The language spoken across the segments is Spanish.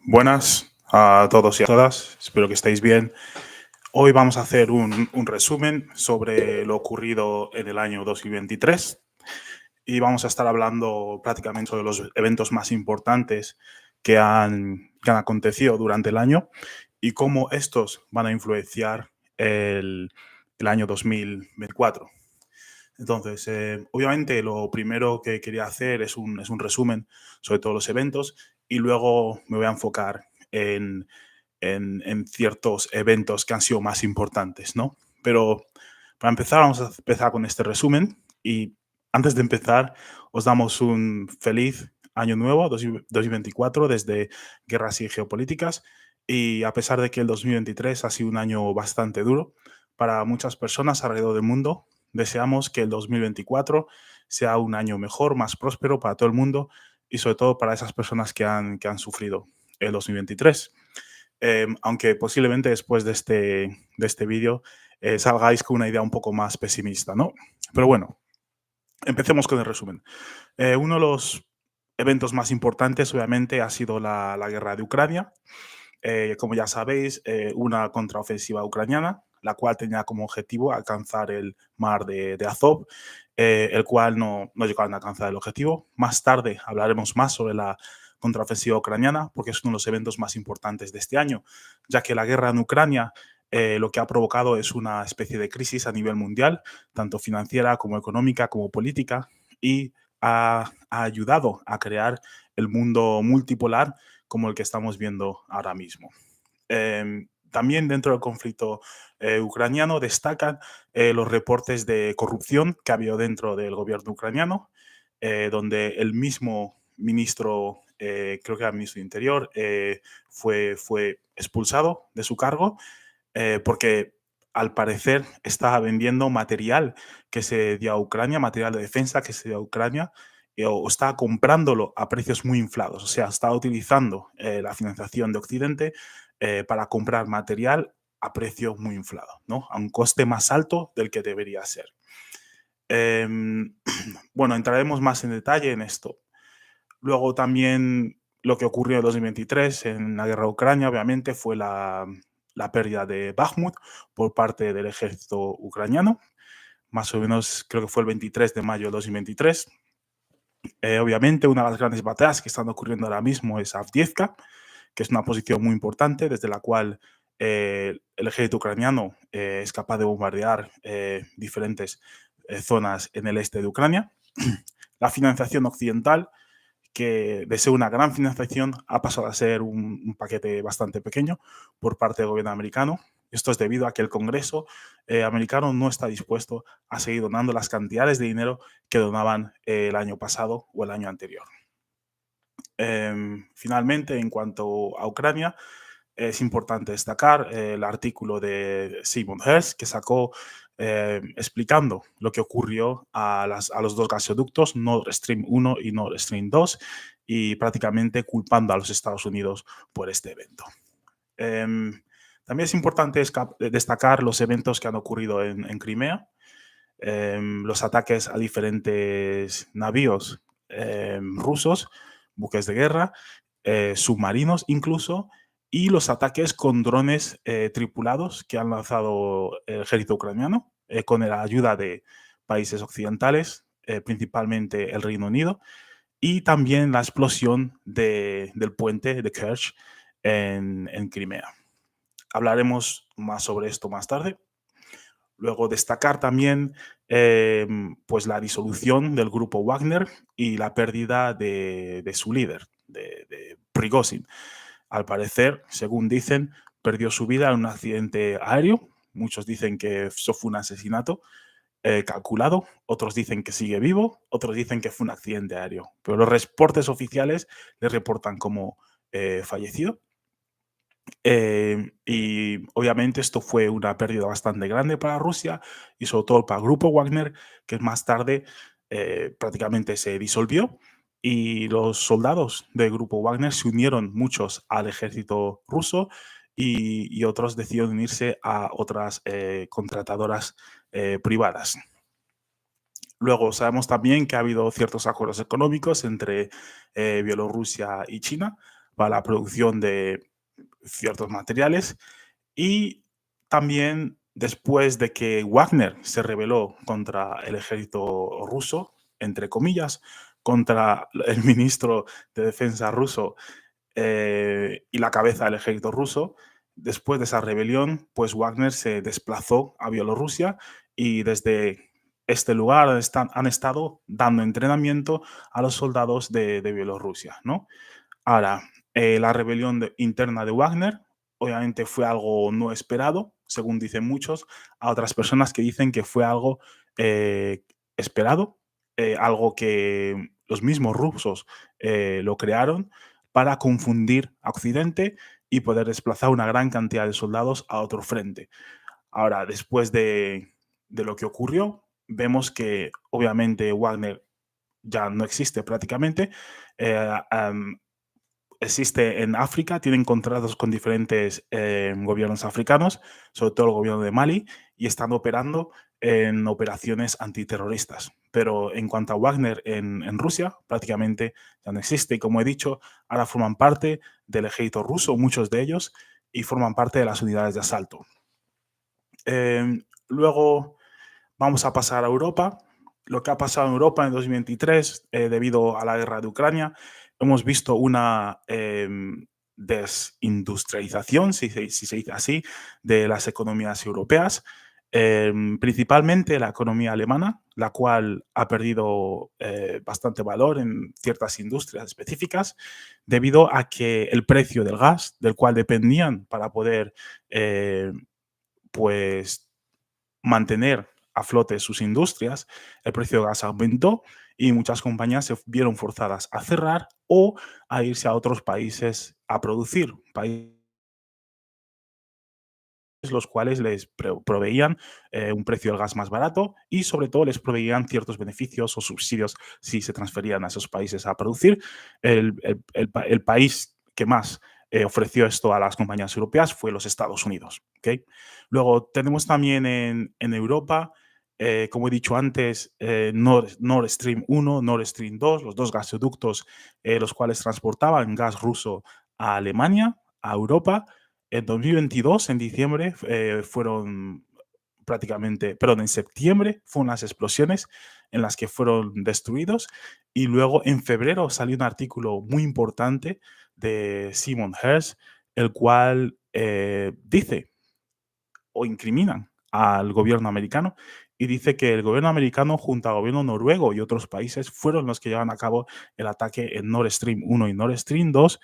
Buenas a todos y a todas, espero que estéis bien. Hoy vamos a hacer un resumen sobre lo ocurrido en el año 2023 y vamos a estar hablando prácticamente sobre los eventos más importantes que han acontecido durante el año y cómo estos van a influenciar el año 2024. Entonces, obviamente lo primero que quería hacer es un resumen sobre todos los eventos y luego me voy a enfocar en ciertos eventos que han sido más importantes, ¿no? Pero para empezar, vamos a empezar con este resumen y antes de empezar, os damos un feliz año nuevo, 2024, desde Guerras y Geopolíticas. Y a pesar de que el 2023 ha sido un año bastante duro para muchas personas alrededor del mundo, deseamos que el 2024 sea un año mejor, más próspero para todo el mundo y sobre todo para esas personas que han sufrido el 2023. Aunque posiblemente después de este vídeo salgáis con una idea un poco más pesimista, ¿no? Pero bueno, empecemos con el resumen. Uno de los eventos más importantes, obviamente, ha sido la guerra de Ucrania. Como ya sabéis, una contraofensiva ucraniana, la cual tenía como objetivo alcanzar el mar de Azov, el cual no llegaron a alcanzar el objetivo. Más tarde hablaremos más sobre la contraofensiva ucraniana, porque es uno de los eventos más importantes de este año, ya que la guerra en Ucrania lo que ha provocado es una especie de crisis a nivel mundial, tanto financiera como económica como política, y ha ayudado a crear el mundo multipolar como el que estamos viendo ahora mismo. También dentro del conflicto ucraniano destacan los reportes de corrupción que ha habido dentro del gobierno ucraniano, donde el mismo ministro, creo que era el ministro de Interior, fue expulsado de su cargo porque al parecer estaba vendiendo material que se dio a Ucrania, material de defensa que se dio a Ucrania, o estaba comprándolo a precios muy inflados. O sea, estaba utilizando la financiación de Occidente para comprar material a precio muy inflado, ¿no? A un coste más alto del que debería ser. Em, bueno, entraremos más en detalle en esto. Luego también lo que ocurrió en 2023 en la guerra de Ucrania, obviamente, fue la pérdida de Bakhmut por parte del ejército ucraniano. Más o menos creo que fue el 23 de mayo de 2023. Obviamente, una de las grandes batallas que están ocurriendo ahora mismo es Avdiivka, que es una posición muy importante desde la cual el ejército ucraniano es capaz de bombardear diferentes zonas en el este de Ucrania. La financiación occidental, que de ser una gran financiación ha pasado a ser un paquete bastante pequeño por parte del gobierno americano. Esto es debido a que el Congreso americano no está dispuesto a seguir donando las cantidades de dinero que donaban el año pasado o el año anterior. Finalmente, en cuanto a Ucrania, es importante destacar el artículo de Simon Hersh que sacó explicando lo que ocurrió a los dos gasoductos, Nord Stream 1 y Nord Stream 2, y prácticamente culpando a los Estados Unidos por este evento. Em, También es importante destacar los eventos que han ocurrido en Crimea, los ataques a diferentes navíos rusos, buques de guerra, submarinos incluso, y los ataques con drones tripulados que han lanzado el ejército ucraniano con la ayuda de países occidentales, principalmente el Reino Unido, y también la explosión del puente de Kerch en Crimea. Hablaremos más sobre esto más tarde. Luego destacar también pues la disolución del grupo Wagner y la pérdida de su líder, de Prigozhin. Al parecer, según dicen, perdió su vida en un accidente aéreo. Muchos dicen que eso fue un asesinato calculado, otros dicen que sigue vivo, otros dicen que fue un accidente aéreo. Pero los reportes oficiales le reportan como fallecido. Y obviamente esto fue una pérdida bastante grande para Rusia y sobre todo para el grupo Wagner, que más tarde prácticamente se disolvió y los soldados del grupo Wagner se unieron muchos al ejército ruso y otros decidieron unirse a otras contratadoras privadas. Luego sabemos también que ha habido ciertos acuerdos económicos entre Bielorrusia y China para la producción de ciertos materiales. Y también después de que Wagner se rebeló contra el ejército ruso, entre comillas, contra el ministro de Defensa ruso y la cabeza del ejército ruso, después de esa rebelión, pues Wagner se desplazó a Bielorrusia y desde este lugar han estado dando entrenamiento a los soldados de Bielorrusia, ¿no? Ahora, la rebelión interna de Wagner obviamente fue algo no esperado, según dicen muchos, a otras personas que dicen que fue algo esperado, algo que los mismos rusos lo crearon para confundir a Occidente y poder desplazar una gran cantidad de soldados a otro frente. Ahora, después de lo que ocurrió, vemos que obviamente Wagner ya no existe prácticamente. eh, am, Existe en África, tienen contratos con diferentes gobiernos africanos, sobre todo el gobierno de Mali, y están operando en operaciones antiterroristas. Pero en cuanto a Wagner en Rusia, prácticamente ya no existe. Y como he dicho, ahora forman parte del ejército ruso, muchos de ellos, y forman parte de las unidades de asalto. Luego vamos a pasar a Europa. Lo que ha pasado en Europa en 2023, debido a la guerra de Ucrania, hemos visto una desindustrialización, si se dice así, de las economías europeas, principalmente la economía alemana, la cual ha perdido bastante valor en ciertas industrias específicas, debido a que el precio del gas, del cual dependían para poder eh, pues mantener a flote sus industrias, el precio del gas aumentó y muchas compañías se vieron forzadas a cerrar o a irse a otros países a producir, países los cuales les proveían un precio del gas más barato y sobre todo les proveían ciertos beneficios o subsidios si se transferían a esos países a producir. El país que más ofreció esto a las compañías europeas fue los Estados Unidos. ¿Okay? Luego tenemos también en Europa, como he dicho antes, Nord Stream 1, Nord Stream 2, los dos gasoductos los cuales transportaban gas ruso a Alemania, a Europa. En 2022, en diciembre, fueron prácticamente, perdón, en septiembre fueron las explosiones en las que fueron destruidos y luego en febrero salió un artículo muy importante de Simon Hersh, el cual dice o incriminan al gobierno americano y dice que el gobierno americano junto al gobierno noruego y otros países fueron los que llevan a cabo el ataque en Nord Stream 1 y Nord Stream 2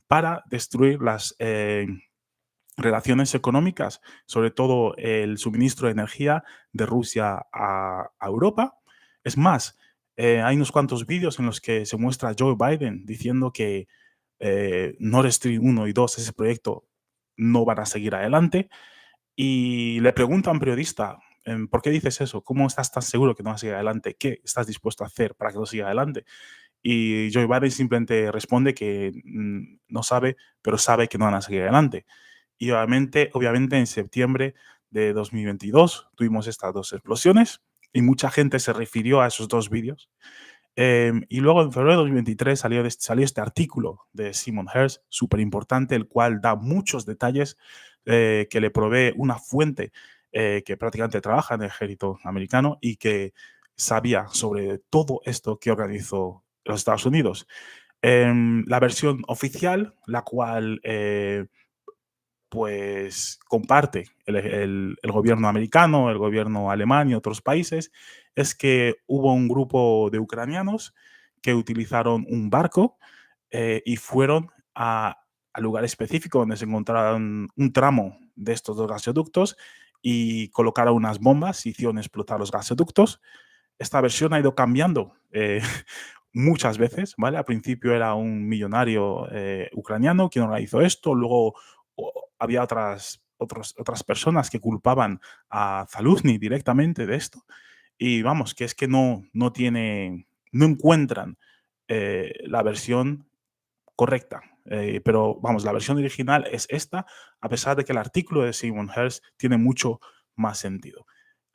para destruir las relaciones económicas, sobre todo el suministro de energía de Rusia a Europa. Es más, hay unos cuantos vídeos en los que se muestra a Joe Biden diciendo que Nord Stream 1 y 2, ese proyecto, no van a seguir adelante. Y le pregunta a un periodista, ¿por qué dices eso? ¿Cómo estás tan seguro que no va a seguir adelante? ¿Qué estás dispuesto a hacer para que no siga adelante? Y Joe Biden simplemente responde que no sabe, pero sabe que no van a seguir adelante. Y obviamente en septiembre de 2022 tuvimos estas dos explosiones y mucha gente se refirió a esos dos vídeos. Y luego en febrero de 2023 salió este artículo de Simon Hersh, súper importante, el cual da muchos detalles que le provee una fuente que prácticamente trabaja en el ejército americano y que sabía sobre todo esto que organizó los Estados Unidos. La versión oficial, la cual pues comparte el gobierno americano, el gobierno alemán y otros países, es que hubo un grupo de ucranianos que utilizaron un barco y fueron al lugar específico donde se encontraron un tramo de estos dos gasoductos y colocaron unas bombas, hicieron explotar los gasoductos. Esta versión ha ido cambiando muchas veces, ¿vale? Al principio era un millonario ucraniano quien organizó esto, luego había otras personas que culpaban a Zaluzny directamente de esto. Y vamos, que es que no encuentran la versión correcta. Pero vamos, la versión original es esta, a pesar de que el artículo de Simon Hersh tiene mucho más sentido.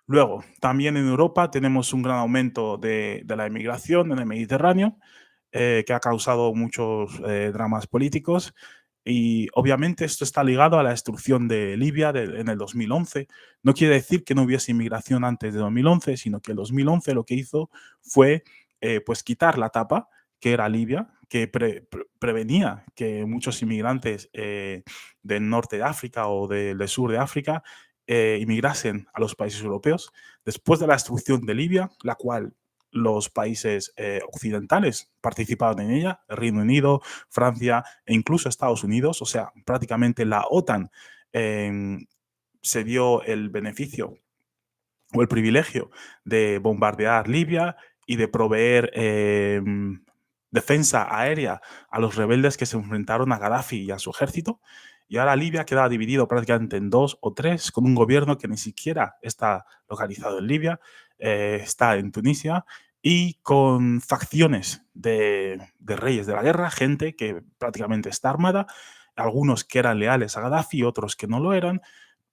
Luego, también en Europa tenemos un gran aumento de la emigración en el Mediterráneo. que ha causado muchos dramas políticos. Y obviamente esto está ligado a la destrucción de Libia en el 2011. No quiere decir que no hubiese inmigración antes de 2011, sino que el 2011 lo que hizo fue pues quitar la tapa que era Libia, que prevenía que muchos inmigrantes del norte de África o del sur de África inmigrasen a los países europeos. Después de la destrucción de Libia, la cual los países occidentales participaron en ella, el Reino Unido, Francia e incluso Estados Unidos, o sea, prácticamente la OTAN eh, se dio el beneficio o el privilegio de bombardear Libia y de proveer defensa aérea a los rebeldes que se enfrentaron a Gaddafi y a su ejército. Y ahora Libia queda dividido prácticamente en dos o tres, con un gobierno que ni siquiera está localizado en Libia, está en Tunisia, y con facciones de reyes de la guerra, gente que prácticamente está armada, algunos que eran leales a Gaddafi, otros que no lo eran,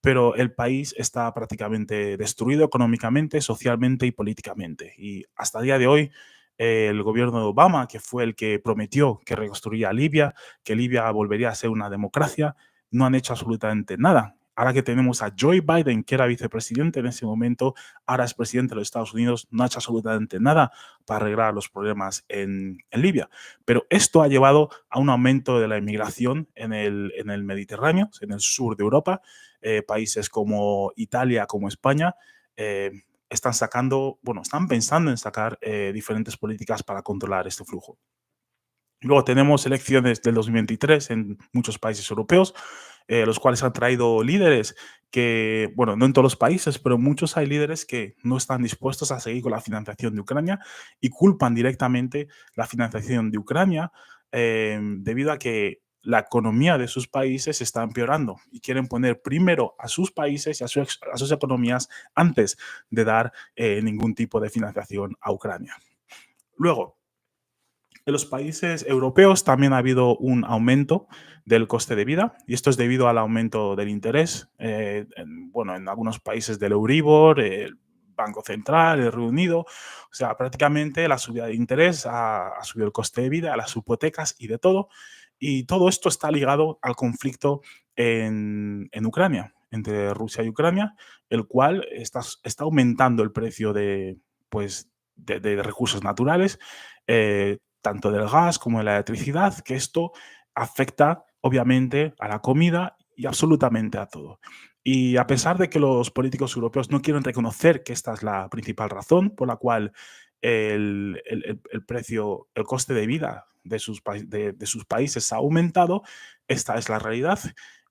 pero el país está prácticamente destruido económicamente, socialmente y políticamente. Y hasta el día de hoy, el gobierno de Obama, que fue el que prometió que reconstruiría Libia, que Libia volvería a ser una democracia, no han hecho absolutamente nada. Ahora que tenemos a Joe Biden, que era vicepresidente en ese momento, ahora es presidente de los Estados Unidos, no ha hecho absolutamente nada para arreglar los problemas en Libia. Pero esto ha llevado a un aumento de la inmigración en el Mediterráneo, en el sur de Europa. Países como Italia, como España, están sacando, bueno, están pensando en sacar diferentes políticas para controlar este flujo. Luego tenemos elecciones del 2023 en muchos países europeos, los cuales han traído líderes que, bueno, no en todos los países, pero en muchos hay líderes que no están dispuestos a seguir con la financiación de Ucrania y culpan directamente la financiación de Ucrania debido a que la economía de sus países está empeorando y quieren poner primero a sus países y a sus economías antes de dar ningún tipo de financiación a Ucrania. Luego, en los países europeos también ha habido un aumento del coste de vida y esto es debido al aumento del interés. Bueno, en algunos países del Euribor, el Banco Central, el Reino Unido. O sea, prácticamente la subida de interés ha subido el coste de vida, las hipotecas y de todo. Y todo esto está ligado al conflicto en Ucrania, entre Rusia y Ucrania, el cual está aumentando el precio pues, de recursos naturales. Tanto del gas como de la electricidad, que esto afecta obviamente a la comida y absolutamente a todo. Y a pesar de que los políticos europeos no quieren reconocer que esta es la principal razón por la cual el precio, el coste de vida de sus países ha aumentado, esta es la realidad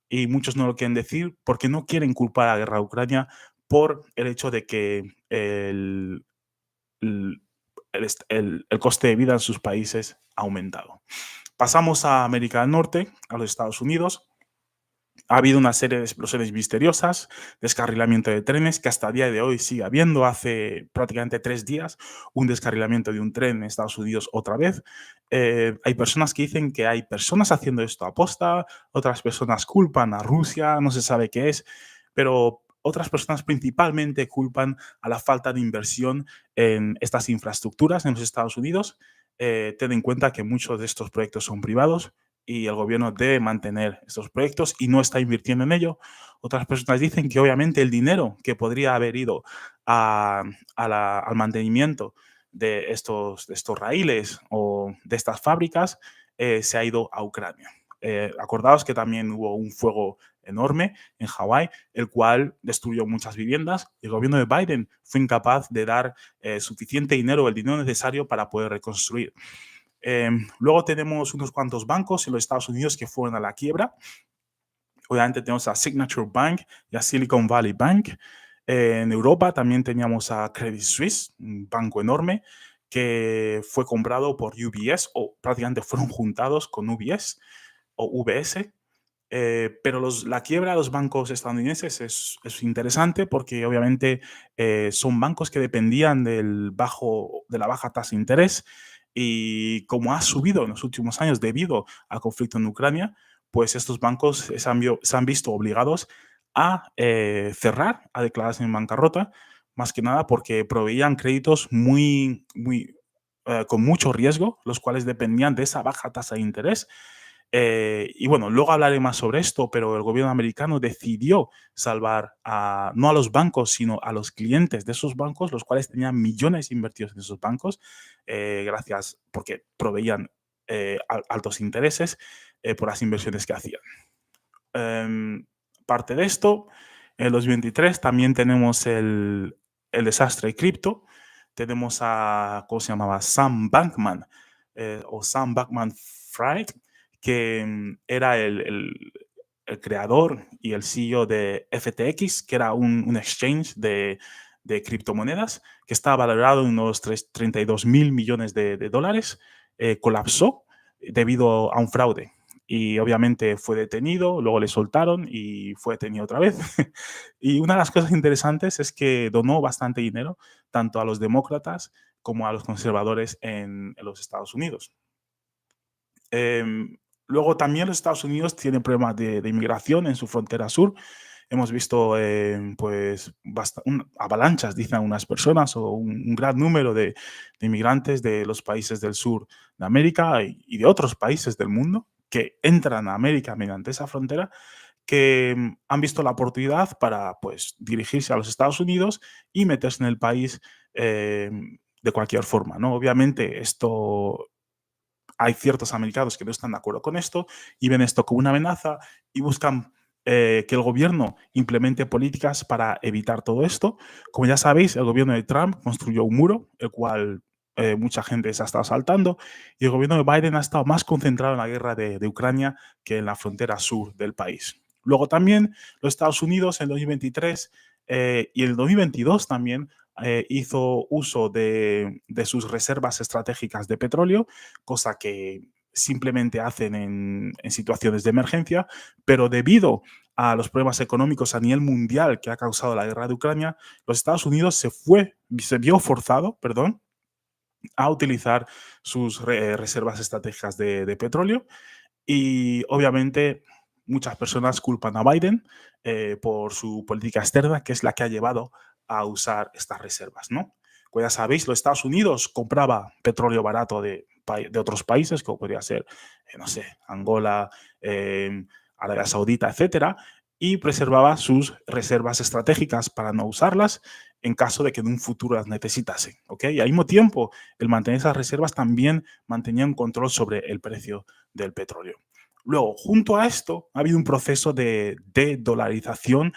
y muchos no lo quieren decir porque no quieren culpar a la guerra de Ucrania por el hecho de que el, el coste de vida en sus países ha aumentado. Pasamos a América del Norte, a los Estados Unidos. Ha habido una serie de explosiones misteriosas, descarrilamiento de trenes, que hasta el día de hoy sigue habiendo. Hace prácticamente 3 días, un descarrilamiento de un tren en Estados Unidos otra vez. Hay personas que dicen que hay personas haciendo esto a posta, otras personas culpan a Rusia, no se sabe qué es, pero otras personas principalmente culpan a la falta de inversión en estas infraestructuras en los Estados Unidos. Ten en cuenta que muchos de estos proyectos son privados y el gobierno debe mantener estos proyectos y no está invirtiendo en ello. Otras personas dicen que obviamente el dinero que podría haber ido al mantenimiento de estos raíles o de estas fábricas se ha ido a Ucrania. Acordaos que también hubo un fuego enorme en Hawái, el cual destruyó muchas viviendas. El gobierno de Biden fue incapaz de dar suficiente dinero, el dinero necesario para poder reconstruir. Luego tenemos unos cuantos bancos en los Estados Unidos que fueron a la quiebra. Obviamente tenemos a Signature Bank y a Silicon Valley Bank. En Europa también teníamos a Credit Suisse, un banco enorme que fue comprado por UBS o prácticamente fueron juntados con UBS o UBS. Pero la quiebra de los bancos estadounidenses es interesante porque obviamente son bancos que dependían de la baja tasa de interés y como ha subido en los últimos años debido al conflicto en Ucrania, pues estos bancos se han visto obligados a cerrar, a declararse en bancarrota, más que nada porque proveían créditos muy con mucho riesgo, los cuales dependían de esa baja tasa de interés. Y bueno, luego hablaré más sobre esto, pero el gobierno americano decidió salvar no a los bancos, sino a los clientes de esos bancos, los cuales tenían millones invertidos en esos bancos, gracias porque proveían altos intereses por las inversiones que hacían. Parte de esto, en los 23 también tenemos el desastre de cripto. Tenemos a, ¿cómo se llamaba? Sam Bankman, o Sam Bankman-Fried, que era el creador y el CEO de FTX, que era un exchange de criptomonedas, que estaba valorado en unos 32 mil millones de dólares. Colapsó debido a un fraude y obviamente fue detenido, luego le soltaron y fue detenido otra vez. Y una de las cosas interesantes es que donó bastante dinero tanto a los demócratas como a los conservadores en los Estados Unidos. Luego también los Estados Unidos tienen problemas de inmigración en su frontera sur. Hemos visto pues avalanchas, dicen algunas personas, o un gran número de inmigrantes de los países del sur de América y de otros países del mundo que entran a América mediante esa frontera, que han visto la oportunidad para pues dirigirse a los Estados Unidos y meterse en el país de cualquier forma, ¿no? Obviamente esto hay ciertos americanos que no están de acuerdo con esto y ven esto como una amenaza y buscan que el gobierno implemente políticas para evitar todo esto. Como ya sabéis, el gobierno de Trump construyó un muro, el cual mucha gente se ha estado saltando, y el gobierno de Biden ha estado más concentrado en la guerra de Ucrania que en la frontera sur del país. Luego también los Estados Unidos en el 2023 y el 2022 también hizo uso de sus reservas estratégicas de petróleo, cosa que simplemente hacen en situaciones de emergencia, pero debido a los problemas económicos a nivel mundial que ha causado la guerra de Ucrania, los Estados Unidos se vio forzado, perdón, a utilizar sus reservas estratégicas de petróleo y obviamente muchas personas culpan a Biden por su política externa, que es la que ha llevado a usar estas reservas, ¿no? Pues ya sabéis, los Estados Unidos compraba petróleo barato de otros países, como podría ser, no sé, Angola, Arabia Saudita, etcétera, y preservaba sus reservas estratégicas para no usarlas en caso de que en un futuro las necesitase, ¿ok? Y al mismo tiempo, el mantener esas reservas también mantenía un control sobre el precio del petróleo. Luego, junto a esto, ha habido un proceso de dolarización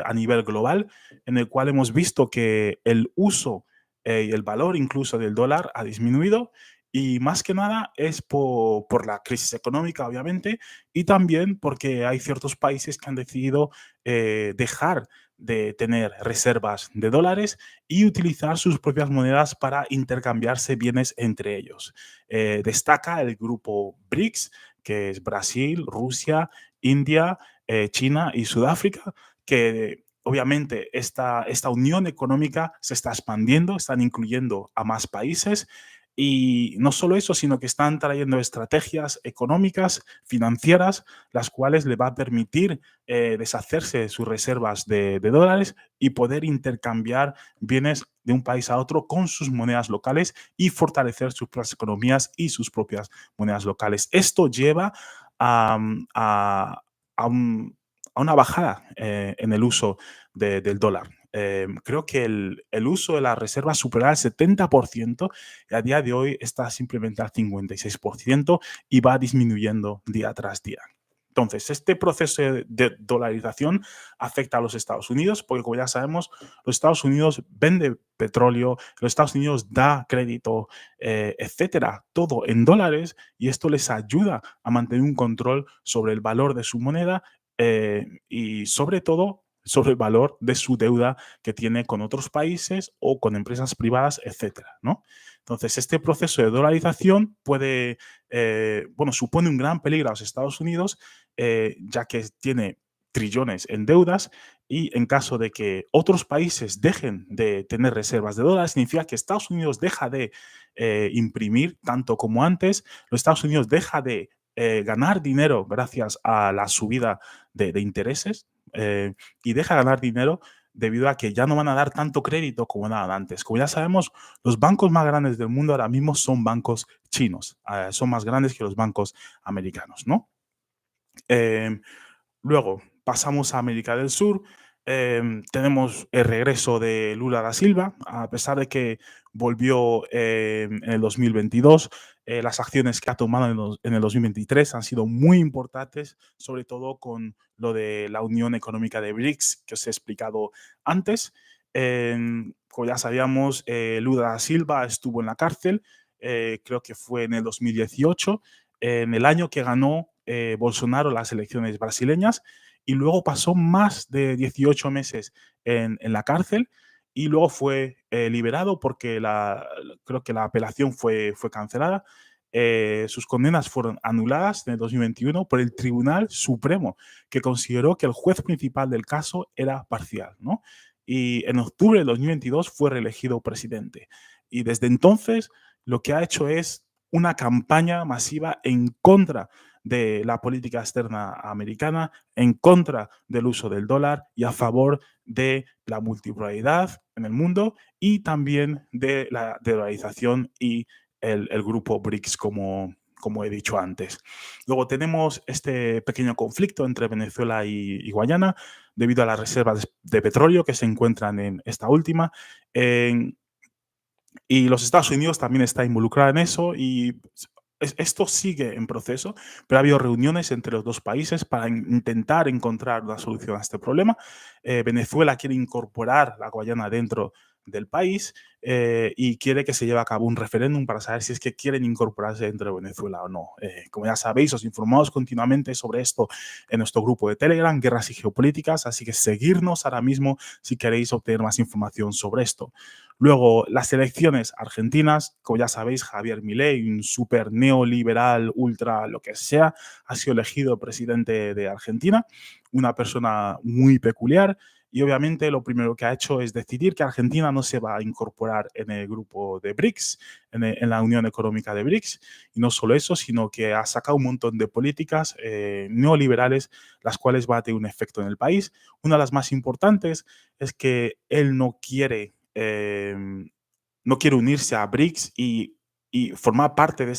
a nivel global, en el cual hemos visto que el uso y el valor incluso del dólar ha disminuido, y más que nada es por la crisis económica, obviamente, y también porque hay ciertos países que han decidido dejar de tener reservas de dólares y utilizar sus propias monedas para intercambiarse bienes entre ellos. Destaca el grupo BRICS, que es Brasil, Rusia, India, China y Sudáfrica, que obviamente esta unión económica se está expandiendo, están incluyendo a más países. Y no solo eso, sino que están trayendo estrategias económicas, financieras, las cuales le va a permitir deshacerse de sus reservas de dólares y poder intercambiar bienes de un país a otro con sus monedas locales y fortalecer sus propias economías y sus propias monedas locales. Esto lleva a, a- a un- a una bajada en el uso del dólar. Creo que el uso de las reservas superará el 70% y a día de hoy está simplemente al 56% y va disminuyendo día tras día. Entonces, este proceso de dolarización afecta a los Estados Unidos porque, como ya sabemos, los Estados Unidos vende petróleo, los Estados Unidos da crédito, etcétera, todo en dólares, y esto les ayuda a mantener un control sobre el valor de su moneda y sobre todo sobre el valor de su deuda que tiene con otros países o con empresas privadas, etcétera, ¿no? Entonces, este proceso de dolarización supone un gran peligro a los Estados Unidos, ya que tiene trillones en deudas, y en caso de que otros países dejen de tener reservas de dólares, significa que Estados Unidos deja de imprimir tanto como antes, los Estados Unidos deja de ganar dinero gracias a la subida de intereses, y deja de ganar dinero debido a que ya no van a dar tanto crédito como daban antes. Como ya sabemos, los bancos más grandes del mundo ahora mismo son bancos chinos, son más grandes que los bancos americanos, ¿no? Eh, Luego pasamos a América del Sur. Tenemos el regreso de Lula da Silva, a pesar de que volvió en el 2022. Las acciones que ha tomado en el 2023 han sido muy importantes, sobre todo con lo de la Unión Económica de BRICS, que os he explicado antes. Como ya sabíamos, Lula da Silva estuvo en la cárcel, creo que fue en el 2018, en el año que ganó Bolsonaro las elecciones brasileñas, y luego pasó más de 18 meses en la cárcel y luego fue liberado porque creo que la apelación fue cancelada. Sus condenas fueron anuladas en el 2021 por el Tribunal Supremo, que consideró que el juez principal del caso era parcial, ¿no? Y en octubre de 2022 fue reelegido presidente. Y desde entonces lo que ha hecho es una campaña masiva en contra de la política externa americana, en contra del uso del dólar y a favor de la multipolaridad en el mundo y también de la dolarización y el grupo BRICS, como he dicho antes. Luego tenemos este pequeño conflicto entre Venezuela y Guayana debido a las reservas de petróleo que se encuentran en esta última. Y los Estados Unidos también está involucrado en eso y esto sigue en proceso, pero ha habido reuniones entre los dos países para intentar encontrar una solución a este problema. Venezuela quiere incorporar la Guayana dentro del país y quiere que se lleve a cabo un referéndum para saber si es que quieren incorporarse dentro de Venezuela o no. Como ya sabéis, os informamos continuamente sobre esto en nuestro grupo de Telegram, Guerras y Geopolíticas, así que seguirnos ahora mismo si queréis obtener más información sobre esto. Luego, las elecciones argentinas, como ya sabéis, Javier Milei, un súper neoliberal, ultra, lo que sea, ha sido elegido presidente de Argentina, una persona muy peculiar y obviamente lo primero que ha hecho es decidir que Argentina no se va a incorporar en el grupo de BRICS, en la Unión Económica de BRICS, y no solo eso, sino que ha sacado un montón de políticas neoliberales, las cuales va a tener un efecto en el país. Una de las más importantes es que él no quiere unirse a BRICS y formar parte de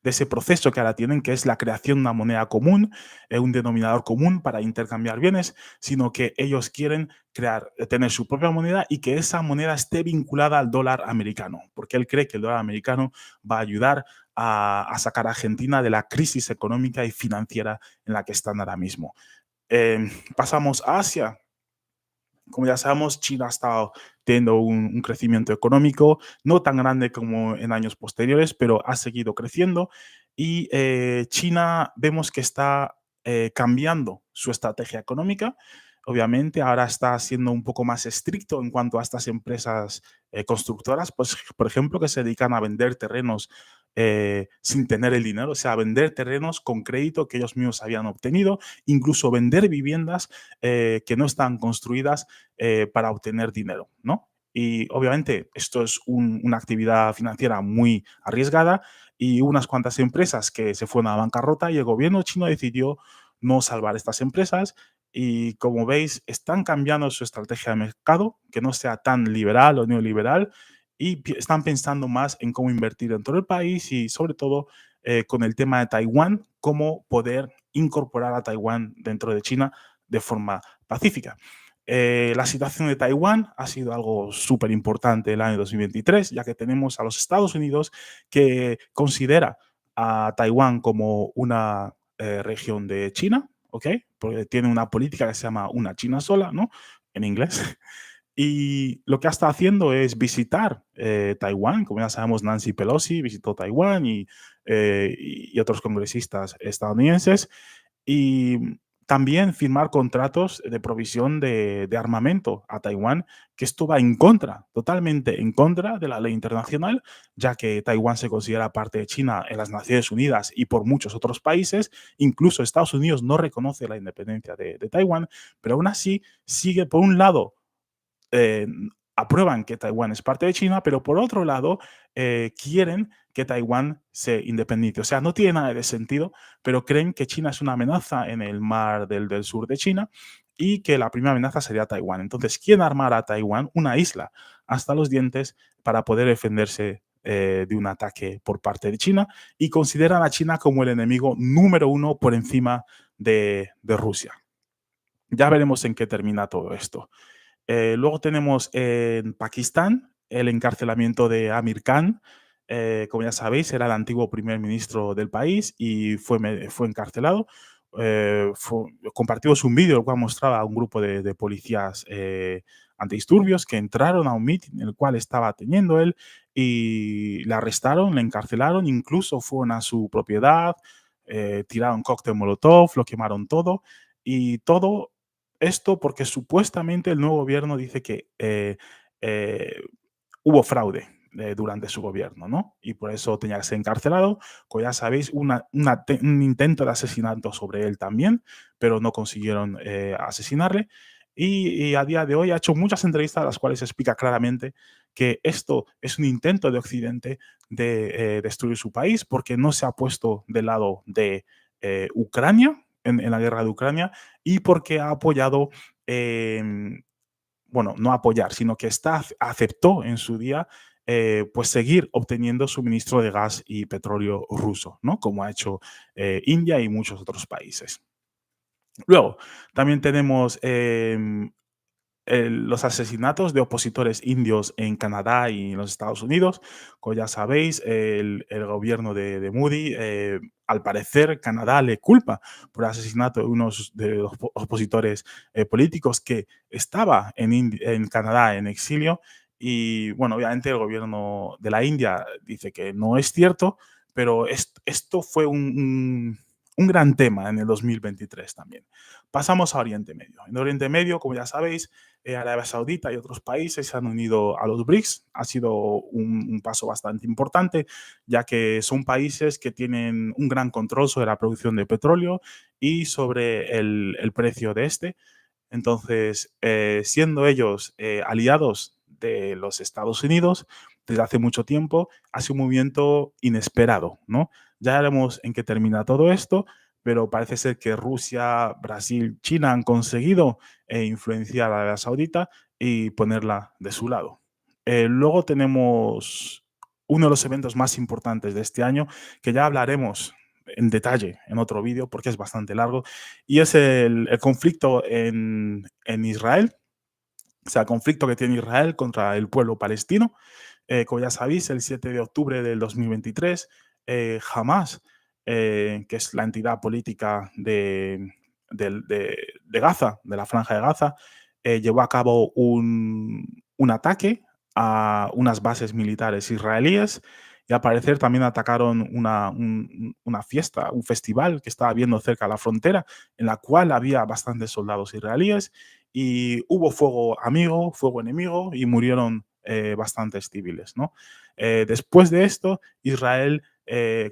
ese proceso que ahora tienen, que es la creación de una moneda común, un denominador común para intercambiar bienes, sino que ellos quieren tener su propia moneda y que esa moneda esté vinculada al dólar americano, porque él cree que el dólar americano va a ayudar a sacar a Argentina de la crisis económica y financiera en la que están ahora mismo. Pasamos a Asia. Como ya sabemos, China ha estado teniendo un crecimiento económico no tan grande como en años posteriores, pero ha seguido creciendo y China vemos que está cambiando su estrategia económica. Obviamente, ahora está siendo un poco más estricto en cuanto a estas empresas constructoras, pues, por ejemplo, que se dedican a vender terrenos sin tener el dinero, o sea, vender terrenos con crédito que ellos mismos habían obtenido, incluso vender viviendas que no están construidas para obtener dinero, ¿no? Y obviamente esto es una actividad financiera muy arriesgada y unas cuantas empresas que se fueron a bancarrota y el gobierno chino decidió no salvar estas empresas y como veis están cambiando su estrategia de mercado, que no sea tan liberal o neoliberal y están pensando más en cómo invertir dentro del país y sobre todo con el tema de Taiwán, cómo poder incorporar a Taiwán dentro de China de forma pacífica. La situación de Taiwán ha sido algo súper importante el año 2023, ya que tenemos a los Estados Unidos que considera a Taiwán como una región de China, ¿ok? Porque tiene una política que se llama una China sola, ¿no? En inglés. Y lo que ha estado haciendo es visitar Taiwán. Como ya sabemos, Nancy Pelosi visitó Taiwán y otros congresistas estadounidenses. Y también firmar contratos de provisión de armamento a Taiwán, que esto va en contra, totalmente en contra de la ley internacional, ya que Taiwán se considera parte de China en las Naciones Unidas y por muchos otros países. Incluso Estados Unidos no reconoce la independencia de Taiwán, pero aún así sigue, por un lado, eh, aprueban que Taiwán es parte de China, pero por otro lado quieren que Taiwán se independice. O sea, no tiene nada de sentido, pero creen que China es una amenaza en el mar del sur de China y que la primera amenaza sería Taiwán. Entonces, ¿quién armará a Taiwán? Una isla hasta los dientes para poder defenderse de un ataque por parte de China, y consideran a China como el enemigo número uno por encima de Rusia. Ya veremos en qué termina todo esto. Luego tenemos en Pakistán el encarcelamiento de Amir Khan. Como ya sabéis, era el antiguo primer ministro del país y fue encarcelado. Compartimos un vídeo el cual mostraba a un grupo de policías antidisturbios que entraron a un mitin en el cual estaba teniendo él y le arrestaron, le encarcelaron, incluso fueron a su propiedad, tiraron cóctel molotov, lo quemaron todo, y todo esto porque supuestamente el nuevo gobierno dice que eh, hubo fraude durante su gobierno, ¿no? Y por eso tenía que ser encarcelado. Como ya sabéis, un intento de asesinato sobre él también, pero no consiguieron asesinarle. Y a día de hoy ha hecho muchas entrevistas, las cuales explica claramente que esto es un intento de Occidente de destruir su país, porque no se ha puesto del lado de Ucrania, en la guerra de Ucrania, y porque ha apoyado, bueno, no apoyar, sino que aceptó en su día pues seguir obteniendo suministro de gas y petróleo ruso, ¿no? Como ha hecho India y muchos otros países. Luego, también tenemos los asesinatos de opositores indios en Canadá y en los Estados Unidos. Como ya sabéis, el gobierno de Modi, al parecer, Canadá le culpa por el asesinato de unos de los opositores políticos que estaba en Canadá en exilio. Y bueno, obviamente el gobierno de la India dice que no es cierto, pero esto fue un gran tema en el 2023 también. Pasamos a Oriente Medio. En Oriente Medio, como ya sabéis, Arabia Saudita y otros países se han unido a los BRICS. Ha sido un paso bastante importante, ya que son países que tienen un gran control sobre la producción de petróleo y sobre el precio de este. Entonces, siendo ellos aliados de los Estados Unidos desde hace mucho tiempo, ha sido un movimiento inesperado, ¿no? Ya veremos en qué termina todo esto, pero parece ser que Rusia, Brasil, China han conseguido influenciar a Arabia Saudita y ponerla de su lado. Luego tenemos uno de los eventos más importantes de este año, que ya hablaremos en detalle en otro vídeo porque es bastante largo, y es el conflicto en Israel, o sea, el conflicto que tiene Israel contra el pueblo palestino. Como ya sabéis, el 7 de octubre del 2023, Hamas, que es la entidad política de Gaza, de la Franja de Gaza, llevó a cabo un ataque a unas bases militares israelíes, y al parecer también atacaron una fiesta, un festival que estaba habiendo cerca de la frontera, en la cual había bastantes soldados israelíes, y hubo fuego amigo, fuego enemigo, y murieron bastantes civiles, ¿no? Después de esto, Israel,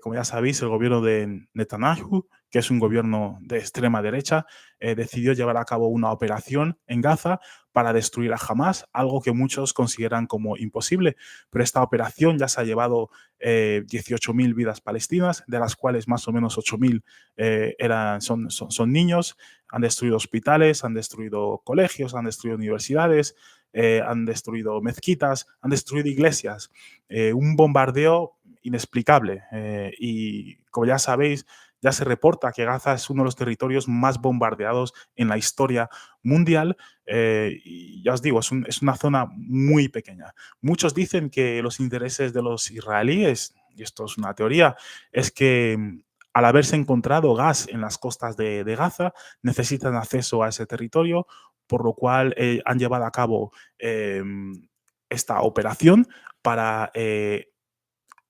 como ya sabéis, el gobierno de Netanyahu, que es un gobierno de extrema derecha, decidió llevar a cabo una operación en Gaza para destruir a Hamas, algo que muchos consideran como imposible, pero esta operación ya se ha llevado 18.000 vidas palestinas, de las cuales más o menos 8.000 son niños. Han destruido hospitales, han destruido colegios, han destruido universidades, han destruido mezquitas, han destruido iglesias. Un bombardeo inexplicable. Y como ya sabéis, ya se reporta que Gaza es uno de los territorios más bombardeados en la historia mundial. Y ya os digo, es una zona muy pequeña. Muchos dicen que los intereses de los israelíes, y esto es una teoría, es que al haberse encontrado gas en las costas de Gaza, necesitan acceso a ese territorio, por lo cual han llevado a cabo esta operación para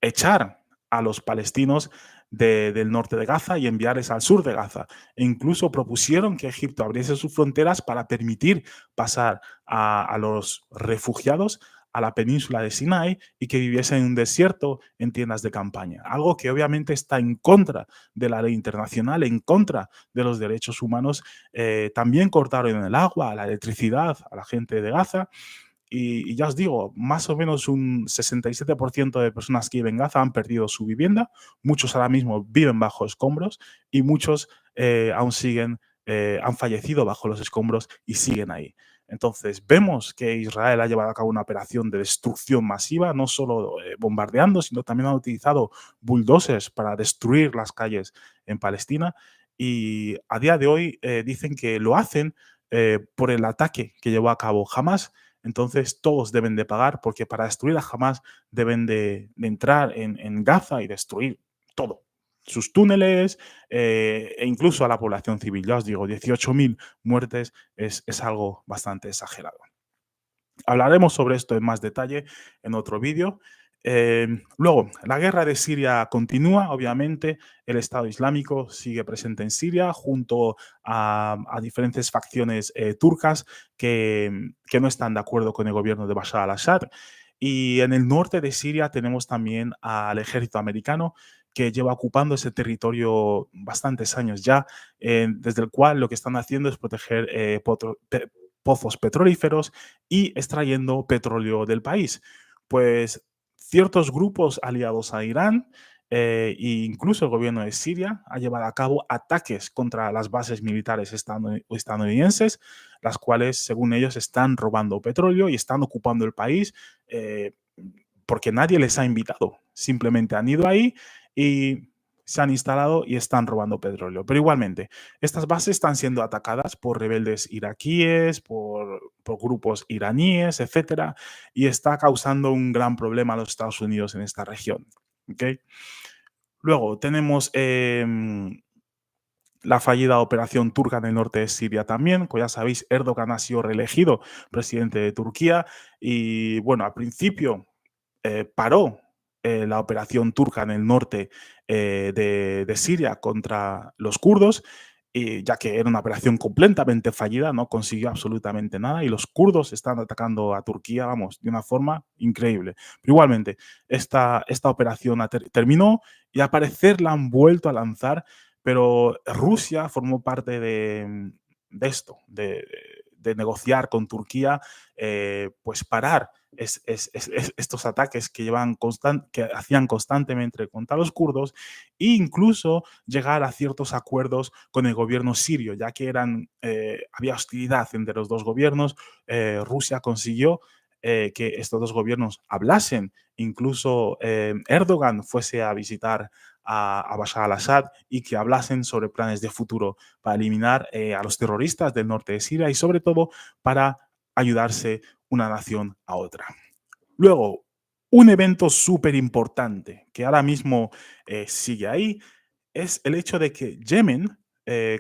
echar a los palestinos del norte de Gaza y enviarles al sur de Gaza. E incluso propusieron que Egipto abriese sus fronteras para permitir pasar a los refugiados a la península de Sinai y que viviesen en un desierto en tiendas de campaña. Algo que obviamente está en contra de la ley internacional, en contra de los derechos humanos. También cortaron el agua, la electricidad a la gente de Gaza. Y ya os digo, más o menos un 67% de personas que viven en Gaza han perdido su vivienda, muchos ahora mismo viven bajo escombros y muchos aún siguen han fallecido bajo los escombros y siguen ahí. Entonces, vemos que Israel ha llevado a cabo una operación de destrucción masiva, no solo bombardeando, sino también ha utilizado bulldozers para destruir las calles en Palestina. Y a día de hoy dicen que lo hacen por el ataque que llevó a cabo Hamas. Entonces, todos deben de pagar, porque para destruir a Hamas deben de entrar en Gaza y destruir todo, sus túneles e incluso a la población civil. Ya os digo, 18.000 muertes es algo bastante exagerado. Hablaremos sobre esto en más detalle en otro vídeo. Luego, la guerra de Siria continúa, obviamente. El Estado Islámico sigue presente en Siria junto a diferentes facciones turcas que no están de acuerdo con el gobierno de Bashar al-Assad. Y en el norte de Siria tenemos también al ejército americano, que lleva ocupando ese territorio bastantes años ya, desde el cual lo que están haciendo es proteger pozos petrolíferos y extrayendo petróleo del país. Pues ciertos grupos aliados a Irán e incluso el gobierno de Siria ha llevado a cabo ataques contra las bases militares estadounidenses, las cuales, según ellos, están robando petróleo y están ocupando el país porque nadie les ha invitado. Simplemente han ido ahí y se han instalado y están robando petróleo. Pero igualmente, estas bases están siendo atacadas por rebeldes iraquíes, por grupos iraníes, etcétera, y está causando un gran problema a los Estados Unidos en esta región. ¿Okay? Luego tenemos la fallida operación turca en el norte de Siria también. Como ya sabéis, Erdogan ha sido reelegido presidente de Turquía y, bueno, al principio paró la operación turca en el norte de Siria contra los kurdos, y ya que era una operación completamente fallida, no consiguió absolutamente nada y los kurdos están atacando a Turquía, vamos, de una forma increíble. Pero igualmente, esta operación terminó y al parecer la han vuelto a lanzar, pero Rusia formó parte de esto, de negociar con Turquía, pues parar estos ataques que hacían constantemente contra los kurdos e incluso llegar a ciertos acuerdos con el gobierno sirio, ya que había hostilidad entre los dos gobiernos. Rusia consiguió que estos dos gobiernos hablasen, incluso Erdogan fuese a visitar a Bashar al-Assad y que hablasen sobre planes de futuro para eliminar a los terroristas del norte de Siria y sobre todo para ayudarse una nación a otra. Luego, un evento súper importante que ahora mismo sigue ahí es el hecho de que Yemen,